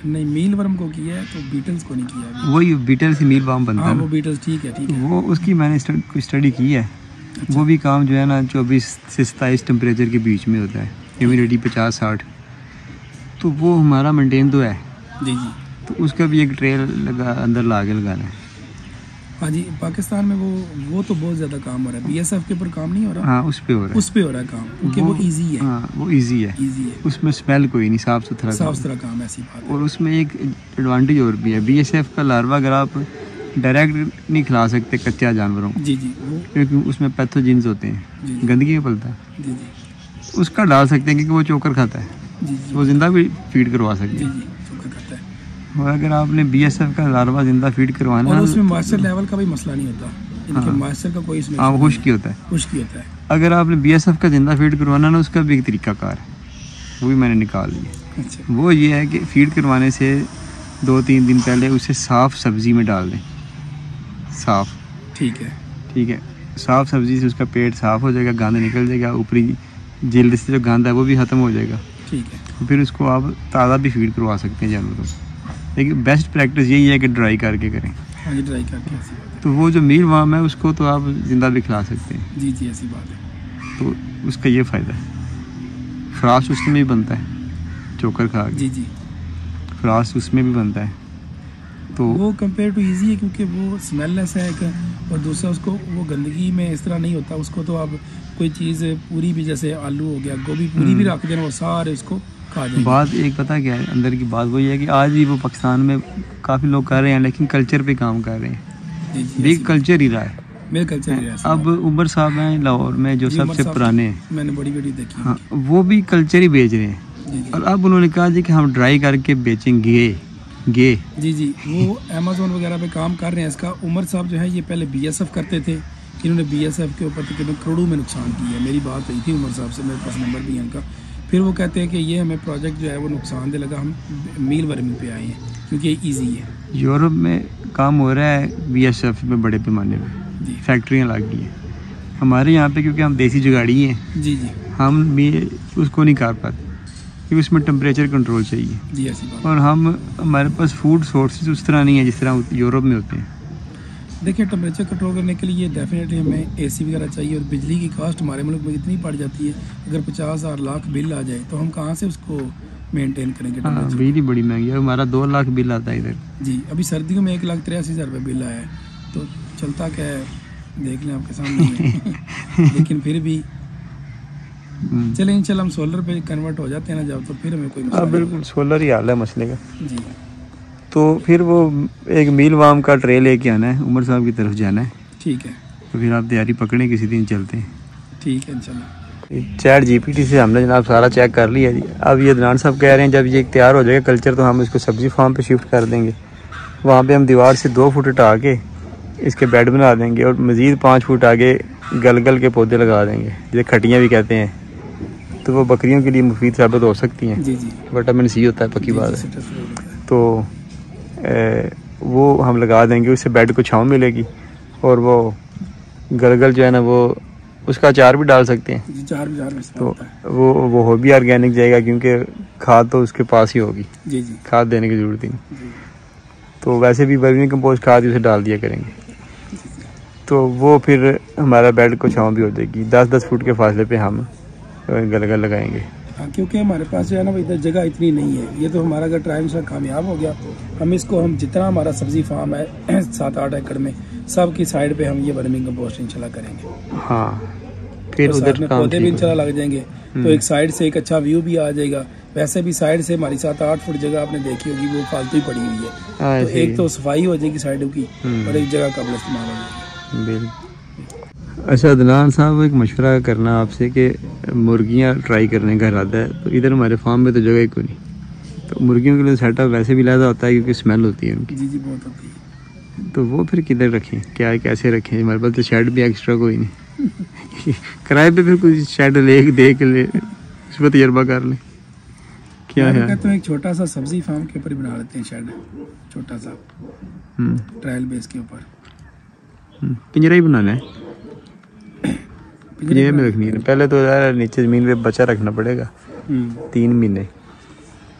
नहीं, मील वर्म को किया है, तो बीटल्स को नहीं किया अभी। वही बीटल से मील वार्म बनता है। हाँ, वो बीटल्स ठीक है, ठीक है। वो उसकी मैंने स्टडी की है। वो भी काम जो है ना 24 से 27 टेम्परेचर के बीच में होता है, ह्यूमिडिटी 50-60, तो वो हमारा मेंटेन तो है जी जी। तो उसका भी एक ट्रेल लगा अंदर ला के लगाना है। हाँ जी, पाकिस्तान में वो तो बहुत ज़्यादा काम हो रहा है। BSF के ऊपर काम नहीं हो रहा। हाँ, उस पे हो रहा है, उस पे हो रहा है काम, क्योंकि वो इजी है। हाँ, वो इजी है, उसमें स्मेल कोई नहीं, साफ सुथरा काम, ऐसी बात है। और उसमें एक एडवांटेज और भी है, BSF का लार्वा अगर आप डायरेक्ट नहीं खिला सकते कच्चा जानवरों को, जी जी, वो क्योंकि उसमें पैथोजेंस होते हैं, गंदगी में पलता है, जी जी, उसका डाल सकते हैं क्योंकि वो चोकर खाता है, जी जी, वो जिंदा भी फीड करवा सकते जी हैं। जी, चोकर करता है। और अगर आपने BSF का लार्वा जिंदा फीड करवाना और उसमें मॉइस्चर लेवल का भी मसला नहीं होता, इनके मॉइस्चर का कोई इसमें, हाँ, वो खुश्की होता है, खुश्की होता है। अगर आपने BSF का जिंदा फीड करवाना ना, उसका भी एक तरीकाकार है, वो भी मैंने निकाल लिया। अच्छा, वो ये है कि फीड करवाने से 2-3 दिन पहले उसे साफ़ सब्ज़ी में डाल दें, साफ़, ठीक है, ठीक है, साफ़ सब्ज़ी से उसका पेट साफ़ हो जाएगा, गंद निकल जाएगा, ऊपरी जल्द से जो गंद है वो भी ख़त्म हो जाएगा, ठीक है। फिर उसको आप ताज़ा भी फीड करवा सकते हैं जानवरों को। लेकिन बेस्ट प्रैक्टिस यही है कि ड्राई करके करें। हाँ जी, ड्राई करके, ऐसी बात है। तो वो जो मील वार्म है उसको तो आप ज़िंदा भी खिला सकते हैं, जी जी, ऐसी बात है। तो उसका ये फ़ायदा है। फ्रास्ट उसमें भी बनता है, चोकर खा के, जी जी, फ्रास्ट उसमें भी बनता है, तो वो कंपेयर टू इजी है, क्योंकि वो स्मेललेस है एक, और दूसरा उसको वो गंदगी में इस तरह नहीं होता। उसको तो आप कोई चीज़ पूरी भी, जैसे आलू हो गया, गोभी पूरी भी रख देना, वो सारे उसको खा जाएंगे। बात एक पता क्या है, अंदर की बात वही है कि आज भी वो पाकिस्तान में काफ़ी लोग कर रहे हैं, लेकिन कल्चर पे काम कर रहे हैं। जी जी, बिग कल्चर ही रहा है। मेरे कल्चर है ऐसा। अब उमर साहब हैं लाहौर में जो जी, उमर सबसे साहब, पुराने हैं, मैंने बड़ी वीडियो देखी। हाँ, वो भी कल्चर ही बेच रहे हैं। जी जी, और अब उन्होंने कहा जी कि हम ड्राई करके बेचेंगे गे। जी जी, वो अमेज़ोन वगैरह पे काम कर रहे हैं इसका। उमर साहब जो है ये पहले BSF करते थे, इन्होंने BSF के ऊपर तकरीबन करोड़ों में नुकसान किया है। मेरी बात हुई थी उमर साहब से, मेरे पास नंबर भी है उनका। फिर वो कहते हैं कि ये हमें प्रोजेक्ट जो है वो नुकसान दे लगा, हम मील वर्मिंग पे आए हैं, क्योंकि ये ईजी है। यूरोप में काम हो रहा है BSF में बड़े पैमाने पर, जी फैक्ट्रियाँ लग गई हैं। हमारे यहाँ पे क्योंकि हम देसी जुगाड़ी हैं, जी जी, हम भी उसको नहीं कर पाते, क्योंकि उसमें टेम्परेचर कंट्रोल चाहिए, जी ऐसी बात। और हमारे पास फूड सोर्सेज उस तरह नहीं है जिस तरह यूरोप में होते हैं। देखिए टेम्परेचर कंट्रोल करने के लिए डेफिनेटली हमें एसी वगैरह चाहिए, और बिजली की कास्ट हमारे मुल्क में इतनी पड़ जाती है, अगर 50,000 लाख बिल आ जाए तो हम कहाँ से उसको मेंटेन करेंगे। हाँ, बिजली बड़ी महंगी है, हमारा 2 लाख बिल आता है इधर जी। अभी सर्दियों में 1,83,000 रुपये बिल आया है, तो चलता क्या है देख लें आपके सामने लेकिन फिर भी चले इंशाल्लाह हम सोलर पे कन्वर्ट हो जाते हैं ना जब, तो फिर हमें कोई मसला नहीं। बिल्कुल सोलर ही हाल है मसले का जी। तो फिर वो एक मील वाम का ट्रे लेके आना है, उमर साहब की तरफ जाना है। ठीक है, तो फिर आप तैयारी पकड़ें, किसी दिन चलते हैं। ठीक है इंशाल्लाह। चैट जीपीटी से हमने जनाब सारा चेक कर लिया जी। अब ये अदनान साहब कह रहे हैं जब ये तैयार हो जाएगा कल्चर तो हम इसको सब्जी फार्म पे शिफ्ट कर देंगे। वहाँ पे हम दीवार से 2 फुट हटा के इसके बेड बना देंगे और मज़ीद 5 फुट आगे गलगल के पौधे लगा देंगे, जिसे खटियाँ भी कहते हैं। तो वो बकरियों के लिए मुफीद साबित हो सकती हैं। जी जी, विटामिन सी होता है, पक्की बात है। तो वो हम लगा देंगे, उससे बेड को छाँव मिलेगी और वो गलगल जो है ना वो उसका अचार भी डाल सकते हैं। तो वो हो भी ऑर्गेनिक जाएगा क्योंकि खाद तो उसके पास ही होगी। जी जी, खाद देने की ज़रूरत ही नहीं। तो वैसे भी वर्मी कंपोस्ट खाद ही उसे डाल दिया करेंगे, तो वो फिर हमारा बेड को छाँव भी हो जाएगी। 10-10 फुट के फासले पे हम गलगल लगाएंगे। हाँ, क्योंकि हमारे पास जो है ना वो इधर जगह इतनी नहीं है। ये तो हमारा अगर ट्रायल से कामयाब हो गया, हम जितना हमारा सब्जी फार्म है 7-8 एकड़ में, सब की साइड पे हम ये वर्मी कंपोस्ट इंशाल्लाह करेंगे। हाँ, फिर तो उधर पौधे भी इंशाल्लाह लग जाएंगे, तो एक साइड से एक अच्छा व्यू भी आ जाएगा। वैसे भी साइड से हमारी 7-8 फुट जगह आपने देखी होगी वो फालतू ही पड़ी हुई है, तो एक तो सफाई हो जाएगी साइडों की और एक जगह काबिल इस्तेमाल हो जाएगी। बिल्कुल। अच्छा अदनान साहब, एक मशवरा करना आपसे कि मुर्गियाँ ट्राई करने का इरादा है, तो इधर हमारे फार्म में तो जगह ही कोई नहीं, तो मुर्गियों के लिए सेटअप वैसे भी लहदा होता है क्योंकि स्मेल होती है उनकी। जी जी, बहुत होती है। तो वो फिर किधर रखें, क्या कैसे रखें? हमारे पास तो शेड भी एक्स्ट्रा कोई नहीं किराए पे फिर कोई शेड ले उस पर तजर्बा कर लें। क्या है तो एक छोटा सा सब्जी फार्म के ऊपर ही बना लेते हैं शेड, छोटा सा ट्रायल बेस के ऊपर। पिंजरा ही बनाना है, पिंजरे में रखनी है। पहले तो यार नीचे ज़मीन पे बच्चा रखना पड़ेगा 3 महीने,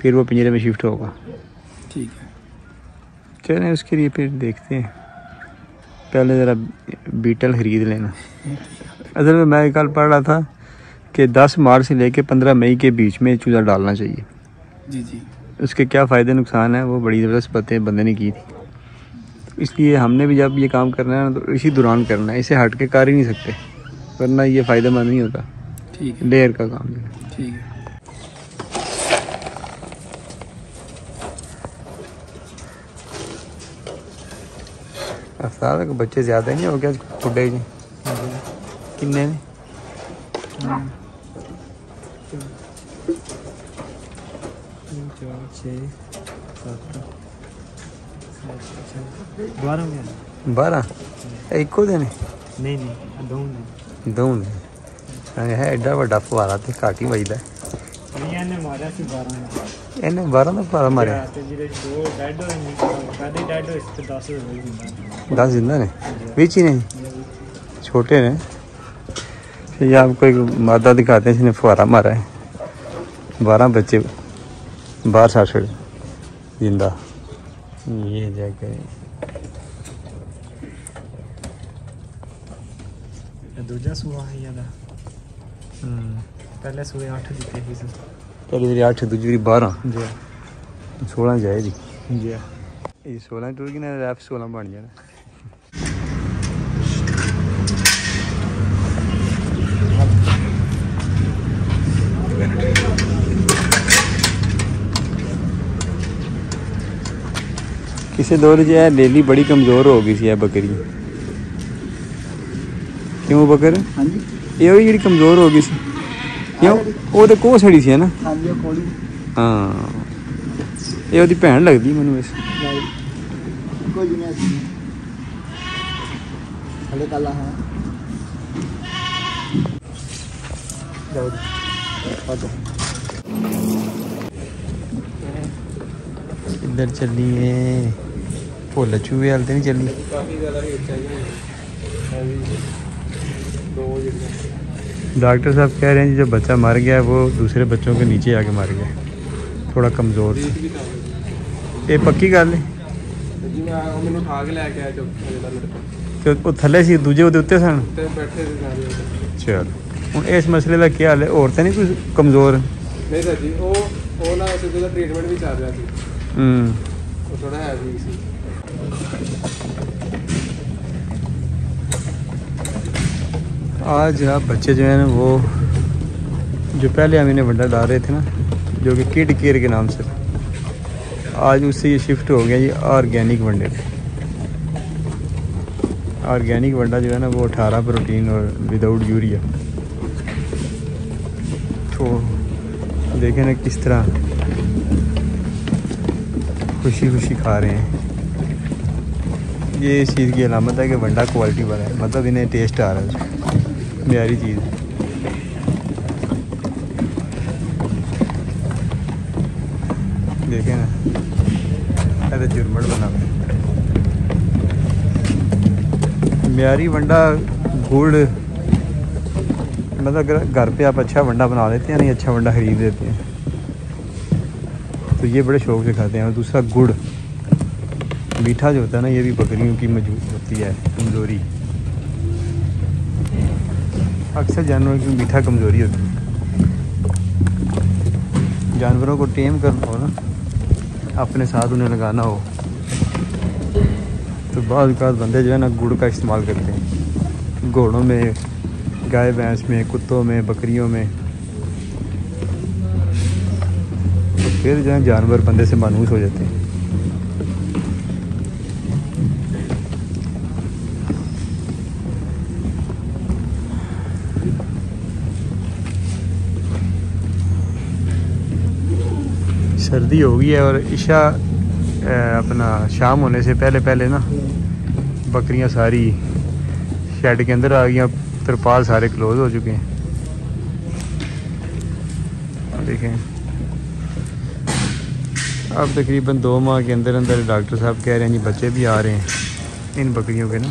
फिर वो पिंजरे में शिफ्ट होगा। ठीक है, चलें उसके लिए फिर देखते हैं। पहले ज़रा बीटल ख़रीद लेना। असल में मैं कल पढ़ रहा था कि 10 मार्च से लेके 15 मई के बीच में चूज़ा डालना चाहिए। जी जी, उसके क्या फ़ायदे नुकसान हैं वो बड़ी ज़बरदस्त बातें बंदे ने की थी। इसलिए हमने भी जब ये काम करना है ना तो इसी दौरान करना है, इसे हट के कर ही नहीं सकते, वरना ये फ़ायदेमंद नहीं होता। ठीक है, लेयर का काम है। ठीक है। अफतार के बच्चे ज़्यादा नहीं हो गया बुढ़े जी किन्ने ने? बारह एको दिन नहीं दो है एडा वड्डा फुहारा तो घट ही बजदा। इन्हें 12 का फुहारा मारे 10 जिंदा ने बीच ही नहीं, छोटे ने। फिर आपको एक मादा दिखाते हैं जिसने फुहारा मारा है, 12 बच्चे बाहर साड़ जिंदा। ये जगह दूजा सूआ है यादा पहले सूए 8 दिते ही सी, पहली बारी 8 दूजी बारी 12 जी 16 जाए जी। जी ये 16 टूर की ना रैफ 16 बन जाना। किसी दौर जो है डेली बड़ी कमज़ोर हो गई सी है बकरी। क्यों बकर? हाँ जी, ये वही जी कमज़ोर हो गई सी क्यों? वो तो कोह सड़ी सी है ना। हाँ जी, कोड़ी हाँ, ये ਉਹਦੀ ਭੈਣ लगदी ਮੈਨੂੰ वैसे। कोई नहीं हले काला है। इधर चलिए भुल चूहे वाल तो नहीं चली। काफ़ी ज़्यादा रेट चाहिए। डॉक्टर साहब कह रहे हैं जी जो बच्चा मर गया वो दूसरे बच्चों के नीचे आके मर गया, थोड़ा कमज़ोर था। ये पक्की गल है? जी मैं मैंने उठा के लेके आया जो मेरे को ਤੇ ਉਹ ਥੱਲੇ ਸੀ ਦੂਜੇ ਉਹਦੇ ਉੱਤੇ ਸਨ। ਤੇ ਬੈਠੇ ਸੀ ਸਾਰੇ। ਚਲ ਹੁਣ ਇਸ ਮਸਲੇ ਦਾ ਕੀ ਹਾਲ ਹੈ? ਹੋਰ ਤਾਂ ਨਹੀਂ ਕੋਈ ਕਮਜ਼ੋਰ? ਨਹੀਂ ਸਰ ਜੀ ਉਹ ਨਾ ਸਿੱਧੇ ਦਾ ਟ੍ਰੀਟਮੈਂਟ ਵੀ ਚੱਲ ਰਿਹਾ ਸੀ। ਉਹ ਥੋੜਾ ਹੈਵੀ ਸੀ। आज आप बच्चे जो हैं ना वो जो पहले हम इन्हें वंडा डाल रहे थे ना जो कि किड केयर के नाम से, आज उससे ये शिफ्ट हो गया जी ऑर्गेनिक वंडे पे। ऑर्गेनिक वंडा जो है ना वो 18 प्रोटीन और विदाउट यूरिया। तो देखें ना किस तरह खुशी खुशी खा रहे हैं। ये इस चीज़ की अलामत है कि वंडा क्वालिटी वाला है, मतलब इन्हें टेस्ट आ रहा है, म्यारी चीज़ है। देखें ना ऐसे चुरमट बना हुआ है। म्यारी वंडा गुड़, मतलब अगर घर पे आप अच्छा वंडा बना लेते हैं, नहीं अच्छा वंडा ख़रीद देते हैं तो ये बड़े शौक़ से खाते हैं। और दूसरा गुड़ मीठा जो होता है ना, ये भी बकरियों की मजबूत होती है कमज़ोरी। अक्सर जानवरों की मीठा कमज़ोरी होती है। जानवरों को टेम करना हो ना, अपने साथ उन्हें लगाना हो तो बाद बंदे जो है ना गुड़ का इस्तेमाल करते हैं। घोड़ों में, गाय भैंस में, कुत्तों में, बकरियों में। तो फिर जो है जानवर बंदे से मानूस हो जाते हैं। सर्दी हो गई है और इशा अपना शाम होने से पहले पहले ना बकरियां सारी शेड के अंदर आ गई। तरपाल सारे क्लोज हो चुके हैं। देखें अब तकरीबन 2 माह के अंदर अंदर डॉक्टर साहब कह रहे हैं जी बच्चे भी आ रहे हैं इन बकरियों के ना।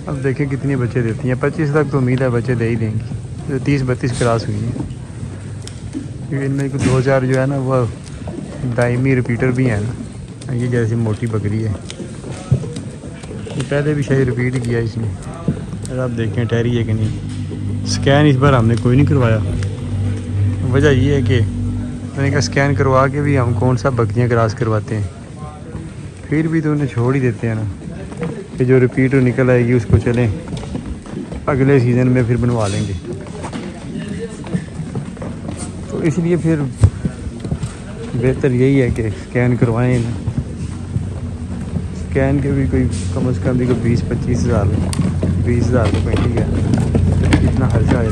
अब देखें कितने बच्चे देती हैं। 25 तक तो उम्मीद है बच्चे दे ही देंगी। जो 30-32 क्रॉस हुई हैं, इनमें 2-4 जो है ना वो दायमी रिपीटर भी हैं ना। ये जैसी मोटी बकरी है, ये पहले भी शायद रिपीट किया इसने। अगर आप देखें ठहरी है कि नहीं। स्कैन इस बार हमने कोई नहीं करवाया। वजह ये है कि मैंने कहा स्कैन करवा के भी हम कौन सा बकरियां क्रॉस करवाते हैं। फिर भी तो उन्हें छोड़ ही देते हैं ना कि जो रिपीटर निकल आएगी उसको चलें अगले सीज़न में फिर बनवा लेंगे। तो इसलिए फिर बेहतर यही है कि स्कैन करवाएं ना। स्कैन के भी कोई कम से कम भी कोई 20-25 हज़ार 20 हज़ार तो पेंटिंग है, इतना खर्चा है।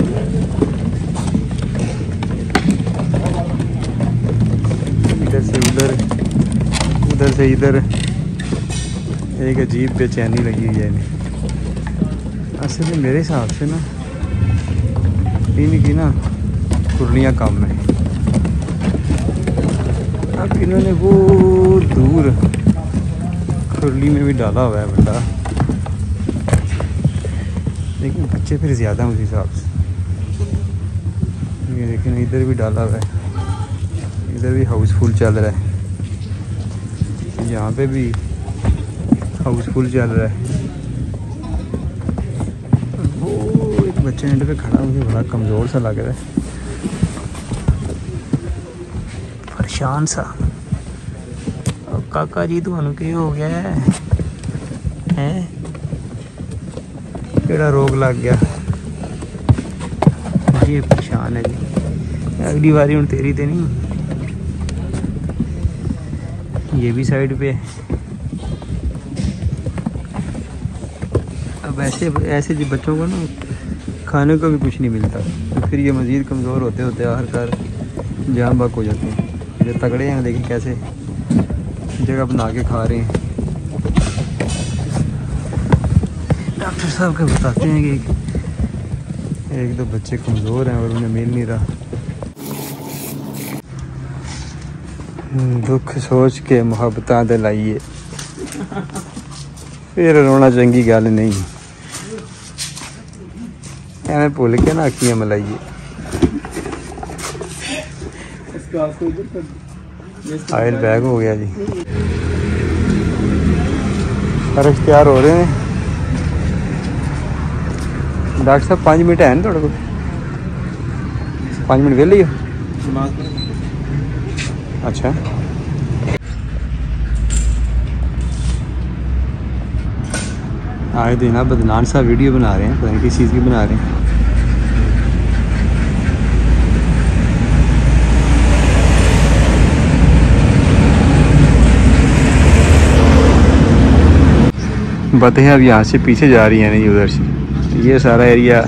इधर से उधर, उधर से इधर, एक अजीब बेचैनी लगी हुई है इन्हें। असल में मेरे हिसाब से ना इनकी ना खुरलियाँ कम है। अब इन्होंने वो दूर खुरली में भी डाला हुआ है बंदा, लेकिन बच्चे फिर ज़्यादा उस हिसाब से। ये देखें इधर भी डाला हुआ है, इधर भी हाउसफुल चल रहा है, यहाँ पे भी हाउसफुल चल रहा है। वो एक बच्चे एंड पे खड़ा मुझे बड़ा कमज़ोर सा लग रहा है, परेशान सा। और काका जी तुहानू की हो गया है? केड़ा रोग लग गया? ये परेशान है जी। अगली बारी हूँ तेरी तो नहीं, ये भी साइड पे। अब ऐसे जो बच्चों को ना खाने को भी कुछ नहीं मिलता, तो फिर ये मज़ीद कमज़ोर होते होते आखिरकार जान बाक हो जाते हैं। जो तगड़े हैं देखिए कैसे जगह बना के खा रहे हैं। डॉक्टर साहब के बताते हैं कि एक दो बच्चे कमज़ोर हैं और उन्हें मिल नहीं रहा। दुख सोच के मुहब्बतां दे लाइए, फिर रोना चंगी गल नहीं। एवं भुल के ना अखियां मलाइए। ऑयल बैग हो गया जी। फर्श तैयार हो रहे हैं डॉक्टर साहब। 5 मिनट है ना थोड़े को? 5 मिनट वेले ही हो? अच्छा आए दिन आप बदनान साहब वीडियो बना रहे हैं, पता नहीं किस चीज़ की बना रहे हैं। बातें अब यहाँ से पीछे जा रही हैं नहीं उधर से। ये सारा एरिया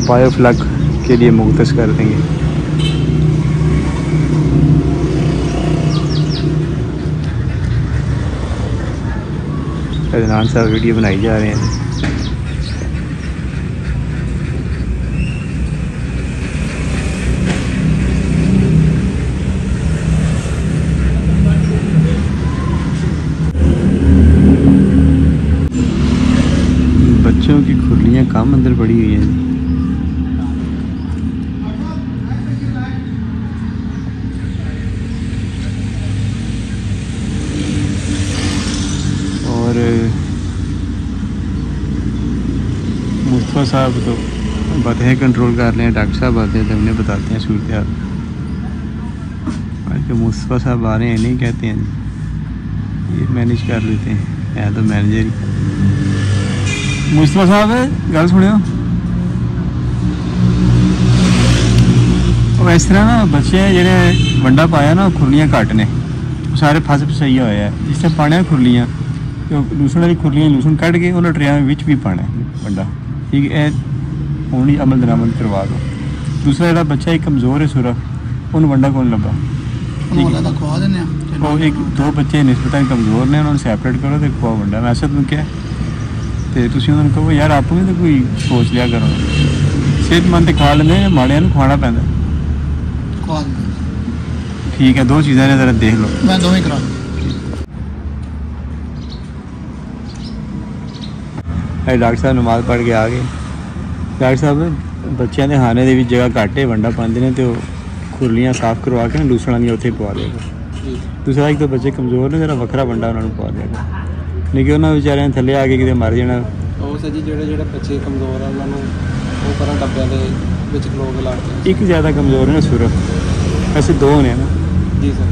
बायोफ्लक के लिए मुख्तस कर देंगे। अदनान साहब वीडियो बनाई जा रहे हैं। बच्चों की खुरलियाँ कम अंदर पड़ी हुई हैं। और मुस्तफ़ा साहब तो बातें कंट्रोल कर रहे हैं, डॉक्टर साहब आते हैं तो उन्हें बताते हैं सूरत हाल। मुस्तफ़ा साहब आ रहे हैं नहीं कहते हैं, ये मैनेज कर लेते हैं तो मैनेजर ही। मुस्तफ़ा साहब गल सुनियो, इस तरह ना बच्चे जेह्ड़े वंडा पाया ना खुरलियाँ घट ने, सारे फस फसाई होए है। जिस तरह पाने खुरलियाँ लूसन वाली खुरलियाँ लूसन कट के उन्होंने ट्रेया विच भी पाना वंडा, ठीक है। हूँ ही अमल दरामद करवा दो। दूसरा जोड़ा बच्चा एक कमज़ोर है सुरा, उन्होंने वंडा कौन लभा, वो एक 2 बच्चे निस्बतन कमज़ोर ने, उन्होंने सैपरेट करो तो खुआ वंडा। वैसे तो क्या तो तुम उन्होंने कहो यार आप भी तो कोई सोच लिया करो, सेहतमंद तो खा लेंगे, माड़िया खुआना पैंदा। ठीक है 2 चीज़ें ने ज़रा देख लो। मैं दोवें करा डॉक्टर साहब नमाज पढ़ के आ गए। डॉक्टर साहब बच्चों के खाने की जगह घट है, वंडा पाते हैं तो खुरलियाँ साफ करवा के लूसण वाली उत्थे पवा देगा। दूसरा एक तो बच्चे कमज़ोर ने, जरा वखरा वंडा उन्होंने पवा देगा, नहीं कि उन्होंने बेचारे थले आके कितने मर जाना। ਜਿਹੜੇ ਬੱਚੇ ਕਮਜ਼ੋਰ ਆ ਉਹਨਾਂ ਨੂੰ ਉਹ ਕਰਾਂ ਡੱਬਿਆਂ ਦੇ ਵਿੱਚ ਲੋਕ ਲਾ ਕੇ। एक ज़्यादा कमज़ोर है ना सूरत, ऐसे 2 ने ना जी सर,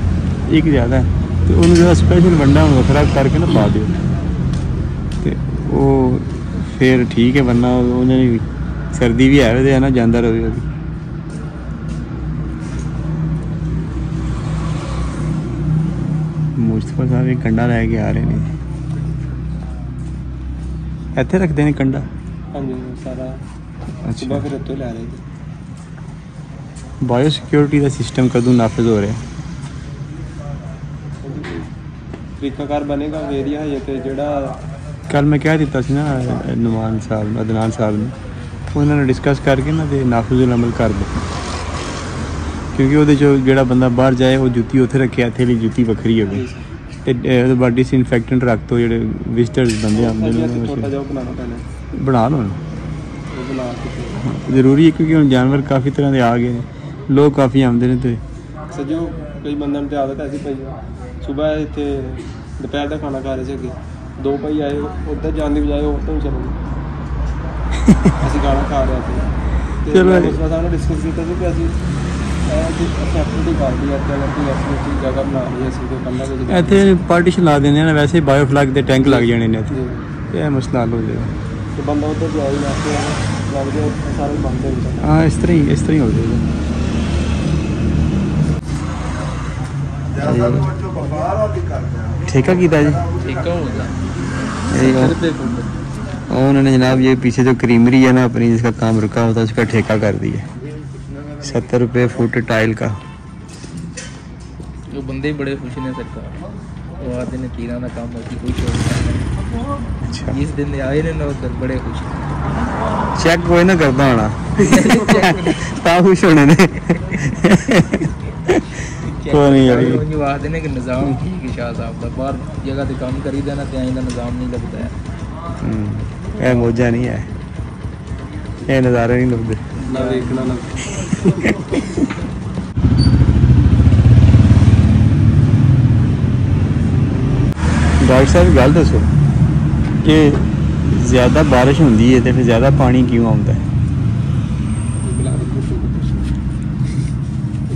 एक ज़्यादा है तो उन्होंने जो स्पेशल वंडा वखरा करके ना पा दियो तो वो फिर ठीक है, वरना उन्हें सर्दी भी है ना जाता रहे। अभी मुस्तफा साहब एक कंडा लैके आ रहे हैं, ਇੱਥੇ ਰੱਖਦੇ ਨੇ ਕੰਡਾ। ਹਾਂਜੀ ਸਾਰਾ ਅੱਛਾ ਫਿਰ ਉੱਥੇ ਲੈ ਰਹੇ ਜੀ। ਬਾਇਓ ਸਿਕਿਉਰਿਟੀ ਦਾ ਸਿਸਟਮ ਕਦੋਂ ਨਾਫਜ਼ ਹੋ ਰਿਹਾ? ਤਰੀਕਾਕਾਰ ਬਣੇਗਾ ਏਰੀਆ ਹੈ ਤੇ ਜਿਹੜਾ ਕੱਲ ਮੈਂ ਕਹਿ ਦਿੱਤਾ ਸੀ ਨਾ ਨੁਮਾਨ ਸਾਹਿਬ ਨੂੰ, ਅਦਨਾਨ ਸਾਹਿਬ ਨੂੰ, ਉਹਨਾਂ ਨਾਲ ਡਿਸਕਸ ਕਰਕੇ ਨਾ ਤੇ ਨਾਫਜ਼ ਅਮਲ ਕਰ ਦੋ, ਕਿਉਂਕਿ ਉਹਦੇ 'ਚੋਂ ਜਿਹੜਾ ਬੰਦਾ ਬਾਹਰ ਜਾਏ ਉਹ ਜੁੱਤੀ ਉੱਥੇ ਰੱਖੇ, ਇੱਥੇ ਲਈ ਜੁੱਤੀ ਵੱਖਰੀ ਹੋਵੇ ਤੇ ਉਹਦੇ ਬਾਅਦ ਡਿਸਇਨਫੈਕਟੈਂਟ ਰੱਖ ਦੋ। ਜਿਹੜੇ ਵਿਜ਼ਟਰਸ ਬੰਦੇ ਆਉਂਦੇ ਨੇ ਬਣਾ ਲਓ ਜ਼ਰੂਰੀ ਹੈ, ਕਿਉਂਕਿ ਹੁਣ ਜਾਨਵਰ ਕਾਫੀ ਤਰ੍ਹਾਂ ਦੇ ਆ ਗਏ ਨੇ, ਲੋਕ ਕਾਫੀ ਆਉਂਦੇ ਨੇ ਤੇ ਸਜੋ ਕਈ ਬੰਦਿਆਂ ਨੂੰ ਤੇ ਆਦਤ ਐਸੀ ਪਈ ਸਵੇਰ ਇੱਥੇ ਦੁਪਹਿਰ ਦਾ ਖਾਣਾ ਖਾ ਰਹੇ ਸੀ ਅੱਗੇ 2 ਭਾਈ ਆਏ, ਉੱਧਰ ਜਾਣ ਦੀ ਬਜਾਏ ਉੱਧਰ ਨੂੰ ਚਲੇ ਗਏ। ਅਸੀਂ ਖਾਣਾ ਖਾ ਰਹੇ ਸੀ, ਚਲੋ ਉਸ ਨਾਲ ਨਾਲ ਡਿਸਕਸ ਕੀਤਾ ਸੀ ਕਿ ਅਸੀਂ ਇੱਥੇ ਪਾਰਟੀਸ਼ਨ ਲਾ ਦਿੰਦੇ ਨੇ, ਵੈਸੇ ਬਾਇਓਫਲਕ ਦੇ ਟੈਂਕ ਲੱਗ ਜਾਣੇ ਨੇ ਇੱਥੇ, ਇਹ ਮਸਲਾ ਹੱਲ ਹੋ ਜਾਏਗਾ ਤੇ ਬੰਦਾ ਉੱਧਰ ਜਾਏ ਲੱਗ ਜਾਏ ਸਾਰੇ ਬੰਦ ਹੋ ਜਾਣ। ਹਾਂ ਇਸ ਤਰ੍ਹਾਂ ਹੀ ਹੋ ਜਾਏਗਾ। ठेका किया जी, ठेका होगा उन्होंने जनाब ये पीछे जो क्रीमरी है ना अपनी, जिसका काम रुका होता है उसका ठेका कर दिया। 70 रुपये फुट टाइल का। वो बंदे बड़े खुश ने सरकार, वो आते ने तीरा का काम बाकी कोई शौक। अच्छा जिस दिन आए ने ना उधर बड़े खुश। चेक कोई ना करता होना ता खुश होने ने। कोई नहीं यार, वो आते ने कि निज़ाम ठीक है शाह साहब दा, बाहर जगह ते काम करी देना ते आइंदा निज़ाम नहीं लगता है। ये मौजा नहीं है, ये नज़ारे नहीं लगते ना देखना ना डॉक्टर साहब गल दसो कि ज़्यादा बारिश होंदी है तो फिर ज़्यादा पानी क्यों आता है?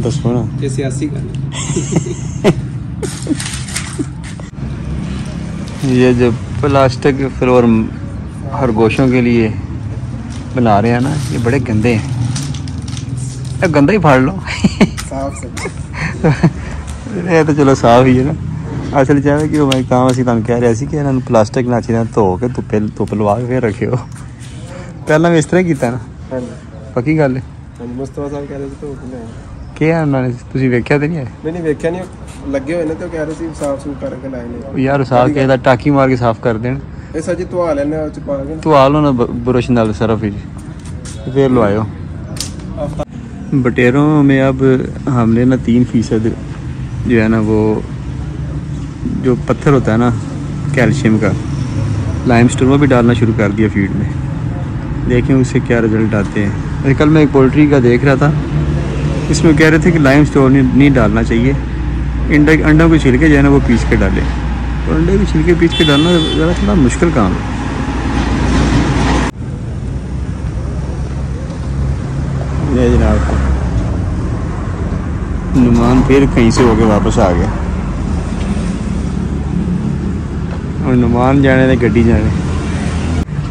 दसो ना। ये सियासी गल ये जो प्लास्टिक फ्लोर खरगोशों के लिए बना रहे हैं ना, ये बड़े गंदे हैं। ये गंदा ही फाड़ लो। साफ से ये तो चलो साफ ही है ना। असल चाहे कि मैं काम असी तुम कह रहा सी कि इन्होंने प्लास्टिक ना अच्छी तरह धो के धुप लवा के फिर रखियो। पहला मैं इस तरह किया ना, पक्की गल है। मुस्तफा साहब कह रहे थे तो क्या उन्होंने तुसी वेख्या तो नहीं है? नहीं वेख्या नहीं, लगे हुए ने तो कह रहे सी साफ सूफ करके लाए ने यार साफ कहता टाकी मार के साफ कर देन। ये सजी धुआ लेने च पा के तो आ लो ना ब्रश नाल सरफ ही फिर लवायो। बटेरों में अब हमने ना 3% जो है ना वो जो पत्थर होता है ना कैल्शियम का, लाइमस्टोन, वो भी डालना शुरू कर दिया फीड में। देखें उससे क्या रिजल्ट आते हैं। कल मैं एक पोल्ट्री का देख रहा था, इसमें कह रहे थे कि लाइमस्टोन नहीं डालना चाहिए, अंडों के छिलके जो है ना वो पीस के डालें। और अंडे के छिलके पीस के डालना ज़रा थोड़ा मुश्किल काम है। ये जनाब नुमान फिर कहीं से होके वापस आ गया और नुमान जाने ने गड्डी जाने।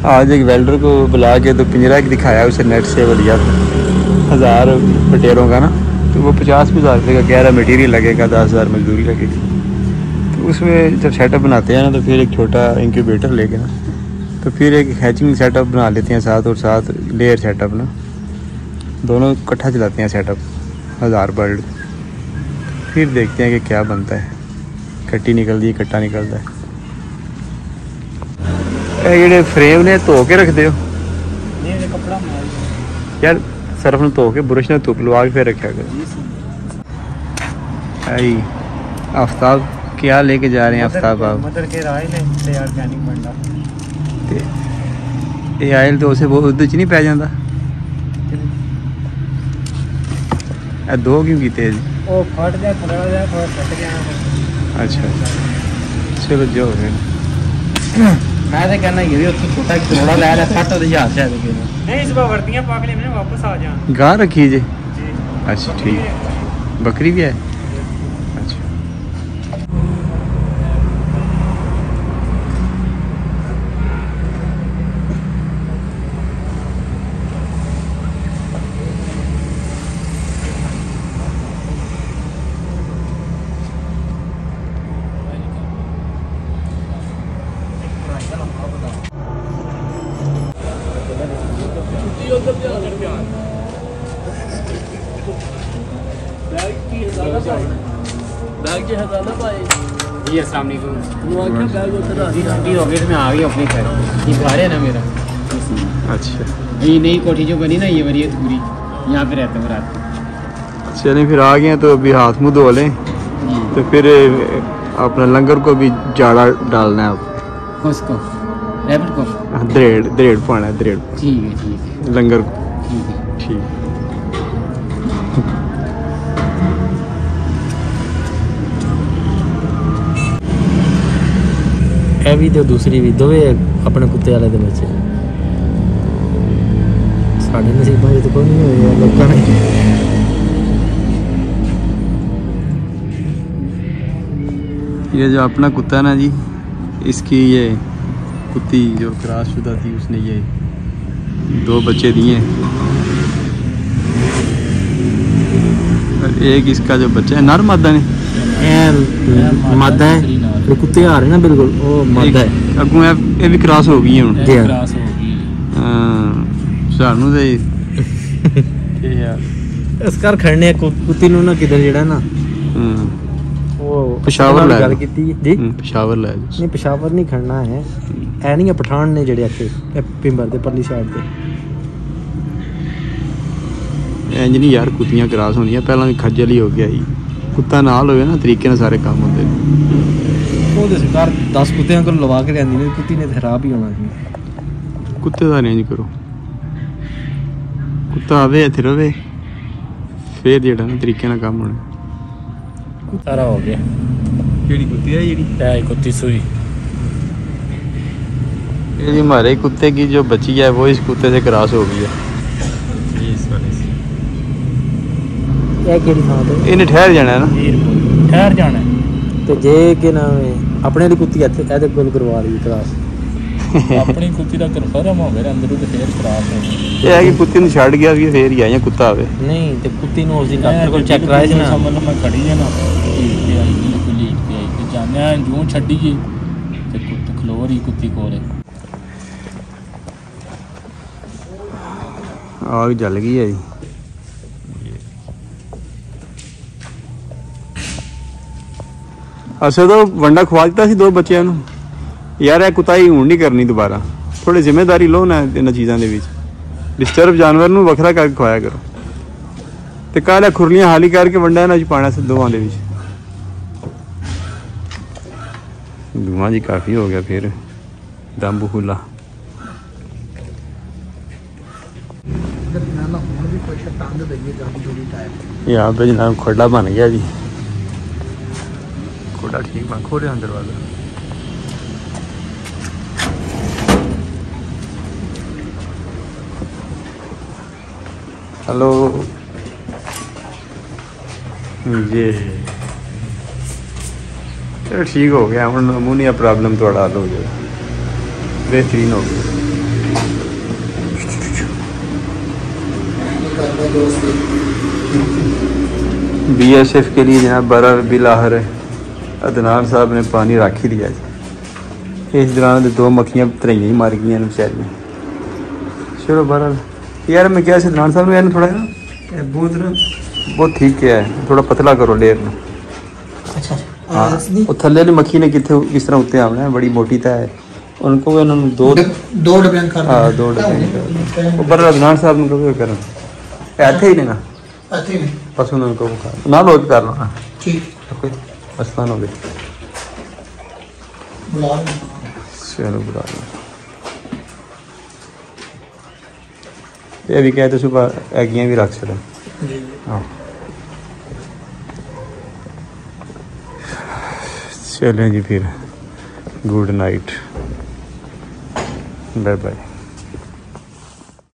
आज एक वेल्डर को बुला के तो पिंजरा दिखाया उसे नेट से वो लिया 1000 बटेरों का ना, तो वो 50,000 रुपये का कह रहा मटीरियल लगेगा, 10,000 मजदूरी लगेगी। तो उसमें जब सेटअप बनाते हैं ना तो फिर एक छोटा इंक्यूबेटर लेके ना तो फिर एक हैचिंग सेटअप बना लेते हैं साथ, और साथ लेयर सेटअप ना, दोनों इकट्ठा चलाते हैं सेटअप 1000 बर्ड। फिर देखते हैं कि क्या बनता है, कट्टी निकलती है कट्टा निकलता है। ये फ्रेम ने धो के रख दो यार, सरफ ने धो के ब्रश ने धुप लवा के फिर रखा कर। आई आफ्ताब क्या लेके जा रहे हैं आफ्ताब आप? ये आयल तो उसे वो उधर च नहीं पै जाता। दो क्यों कीते? अच्छा चलो जो हो गया। मैं तो कहना ये उत्थे छोटा थोड़ा ले ले फट ओदे हाथ से नहीं इस बार वर्दियां पाक लेने वापस आ जा। गां रखी जी? अच्छा ठीक, बकरी भी है? अच्छा जी अस्सलाम वालेकुम। हो गए मैं आ गई अपने घर, ये घर है ना मेरा। अच्छा ये नई कोठी जो बनी ना ये वाली पूरी, यहाँ पे रहता हूँ रात को। चलें फिर आ गए तो अभी हाथ मुँह धो लें, तो फिर अपना लंगर को भी जाड़ा डालना है। अब उसको रैबिट को दरेड़ पाना है, दरेड़ ठीक है लंगर को ठीक है। ठीक। ਇਹ ਵੀ ਤੇ ਦੂਸਰੀ ਵੀ ਦੋਵੇਂ ਆਪਣੇ ਕੁੱਤੇ ਵਾਲੇ ਦੇ ਵਿੱਚ ਸਾਡੇ ਨਸੀਬਾਂ ਵਿੱਚ ਕੋਈ ਨਹੀਂ ਹੋਇਆ ਲੋਕਾਂ ਨੇ। ये जो अपना कुत्ता है ना जी, इसकी ये कुत्ती जो क्रॉस शुदा थी उसने ये 2 बच्चे दिए, और एक इसका जो बच्चा है नर मादा ने मादा है जो कुत्ते आ रहे ना बिल्कुल वो मादा है। अगू ये भी क्रॉस हो गई है हुण। जी हाँ सानू ते यार इस घर खड़ने कुत्ती नूं ना किधर जेड़ा ना वो पेशावर लै गल कीती जी। पेशावर लै नहीं पेशावर नहीं खड़ना है, ऐ नहीं है पठान ने जेड़े आखे पिंबर दे परली साइड ते। इंज नहीं यार कुत्तियां क्रॉस होंदियां, पहला भी खज्जल ही हो गया ही। कुत्ता नाल होवे ना तरीके नाल सारे काम होंदे। ਉਹ ਤੇ ਸਰਕਾਰ 10 ਕੁੱਤਿਆਂ ਕੋਲ ਲਵਾ ਕੇ ਲਿਆਂਦੀ ਨੇ, ਕੁੱਤੀ ਨੇ ਤੇ ਖਰਾਬ ਹੀ ਹੋਣਾ ਸੀ। कुत्ते का रेंज करो, कुत्ता आवे इत्थे रवे फिर जेड़ा ना तरीके नाल काम होना। ਸਾਰਾ ਹੋ ਗਿਆ। केड़ी कुत्ती है जेड़ी ਐ ਕੁੱਤੀ ਸੂਈ ये हमारे कुत्ते की जो बच्ची है वो इस कुत्ते से क्रॉस हो गई है। इस वाले से ਇਹ ਕਿਹੜੀ ਥਾਂ ਤੇ इन्हें ठहर जाना है ना। ਠਹਿਰ ਜਾਣਾ ਹੈ। ਤੇ ਜੇ ਕਿ ਨਾਮ ਹੈ ਆਪਣੇ ਵਾਲੀ ਕੁੱਤੀ ਇੱਥੇ ਇਹਦੇ ਕੋਲ ਕਰਵਾ ਲਈ ਕਲਾਸ ਆਪਣੀ ਕੁੱਤੀ ਦਾ ਕਨਫਰਮ ਹੋ ਗਿਆ ਅੰਦਰੋਂ ਤੇ ਫੇਰ ਖਰਾਬ ਹੋ ਗਈ। ये है कि कुत्ते ने छड़ गया भी फिर ही आया कुत्ता आवे। ਨਹੀਂ ਤੇ ਕੁੱਤੀ ਨੂੰ ਉਸ ਦਿਨ ਡਾਕਟਰ ਕੋਲ ਚੈੱਕ ਕਰਾਇਆ ਸੀ ਨਾ ਸਮਝ ਲਓ ਮੈਂ ਖੜੀ ਹੈ ਨਾ ਲੀਟ ਤੇ ਆਈ ਬਿਲਕੁਲ ਲੀਟ ਤੇ ਆਈ ਤੇ ਜਾਣਿਆ ਜੂੰ ਛੱਡੀਏ ਤੇ ਕੁੱਤ ਖਲੋ ਰਹੀ ਕੁੱਤੀ ਕੋਲੇ। आग जल गई है जी। असर तो वंडा खवा दिता सी 2 बच्चों ਨੂੰ यार ਇਹ ਕੁਤਾਈ ਹੁਣ ਨਹੀਂ ਕਰਨੀ ਦੁਬਾਰਾ। थोड़ी जिम्मेदारी लो ना इन्हां चीज़ों के विच। डिस्टर्ब जानवर ਨੂੰ ਵੱਖਰਾ करके ਖਵਾਇਆ करो ਤੇ ਕਾਲਾ ਖੁਰਲੀਆਂ ਹਾਲੀ ਕਰਕੇ ਵੰਡਾ ਇਹਨਾਂ ਚ ਪਾਣਾ ਸੀ ਦੋਵਾਂ ਦੇ ਵਿੱਚ। धुआं जी काफ़ी हो गया फिर दम बखूला। यहाँ पे जनाब खोड़ा बन गया जी। खोड़ा ठीक बन खोले अंदर वाला। हेलो ये चलो ठीक हो गया हम अमूनिया प्रॉब्लम थोड़ा हल हो गया बेहतरीन हो गया। BSF के लिए जनाब बरर बिल आहर अदनान साहब ने पानी रख ही दिया जी। इस दौरान 2 मक्खियां तरैया ही मर गई बेचारियां। चलो बरर यार मैं क्या अदनान साहब ने थोड़ा ना बहुत ठीक किया है थोड़ा पतला करो लेयर में। अच्छा हाँ वो थल्ले वाली मक्खी ने कितने किस तरह उत्ते आना है बड़ी मोटी तय है उनको उन्होंने 2 डब्बियां कर हाँ 2 डब्बियां वो बरर अदनान साहब ने कभी करना ऐसे ही नहीं ना अच्छी नहीं बस उनको ना लो कर लो हाँ ठीक कोई आसान हो गई। बुला चलो बुला लो। ये भी कहते सुबह एगियाँ भी रख सकते जी हाँ। चलें जी फिर गुड नाइट बाय बाय।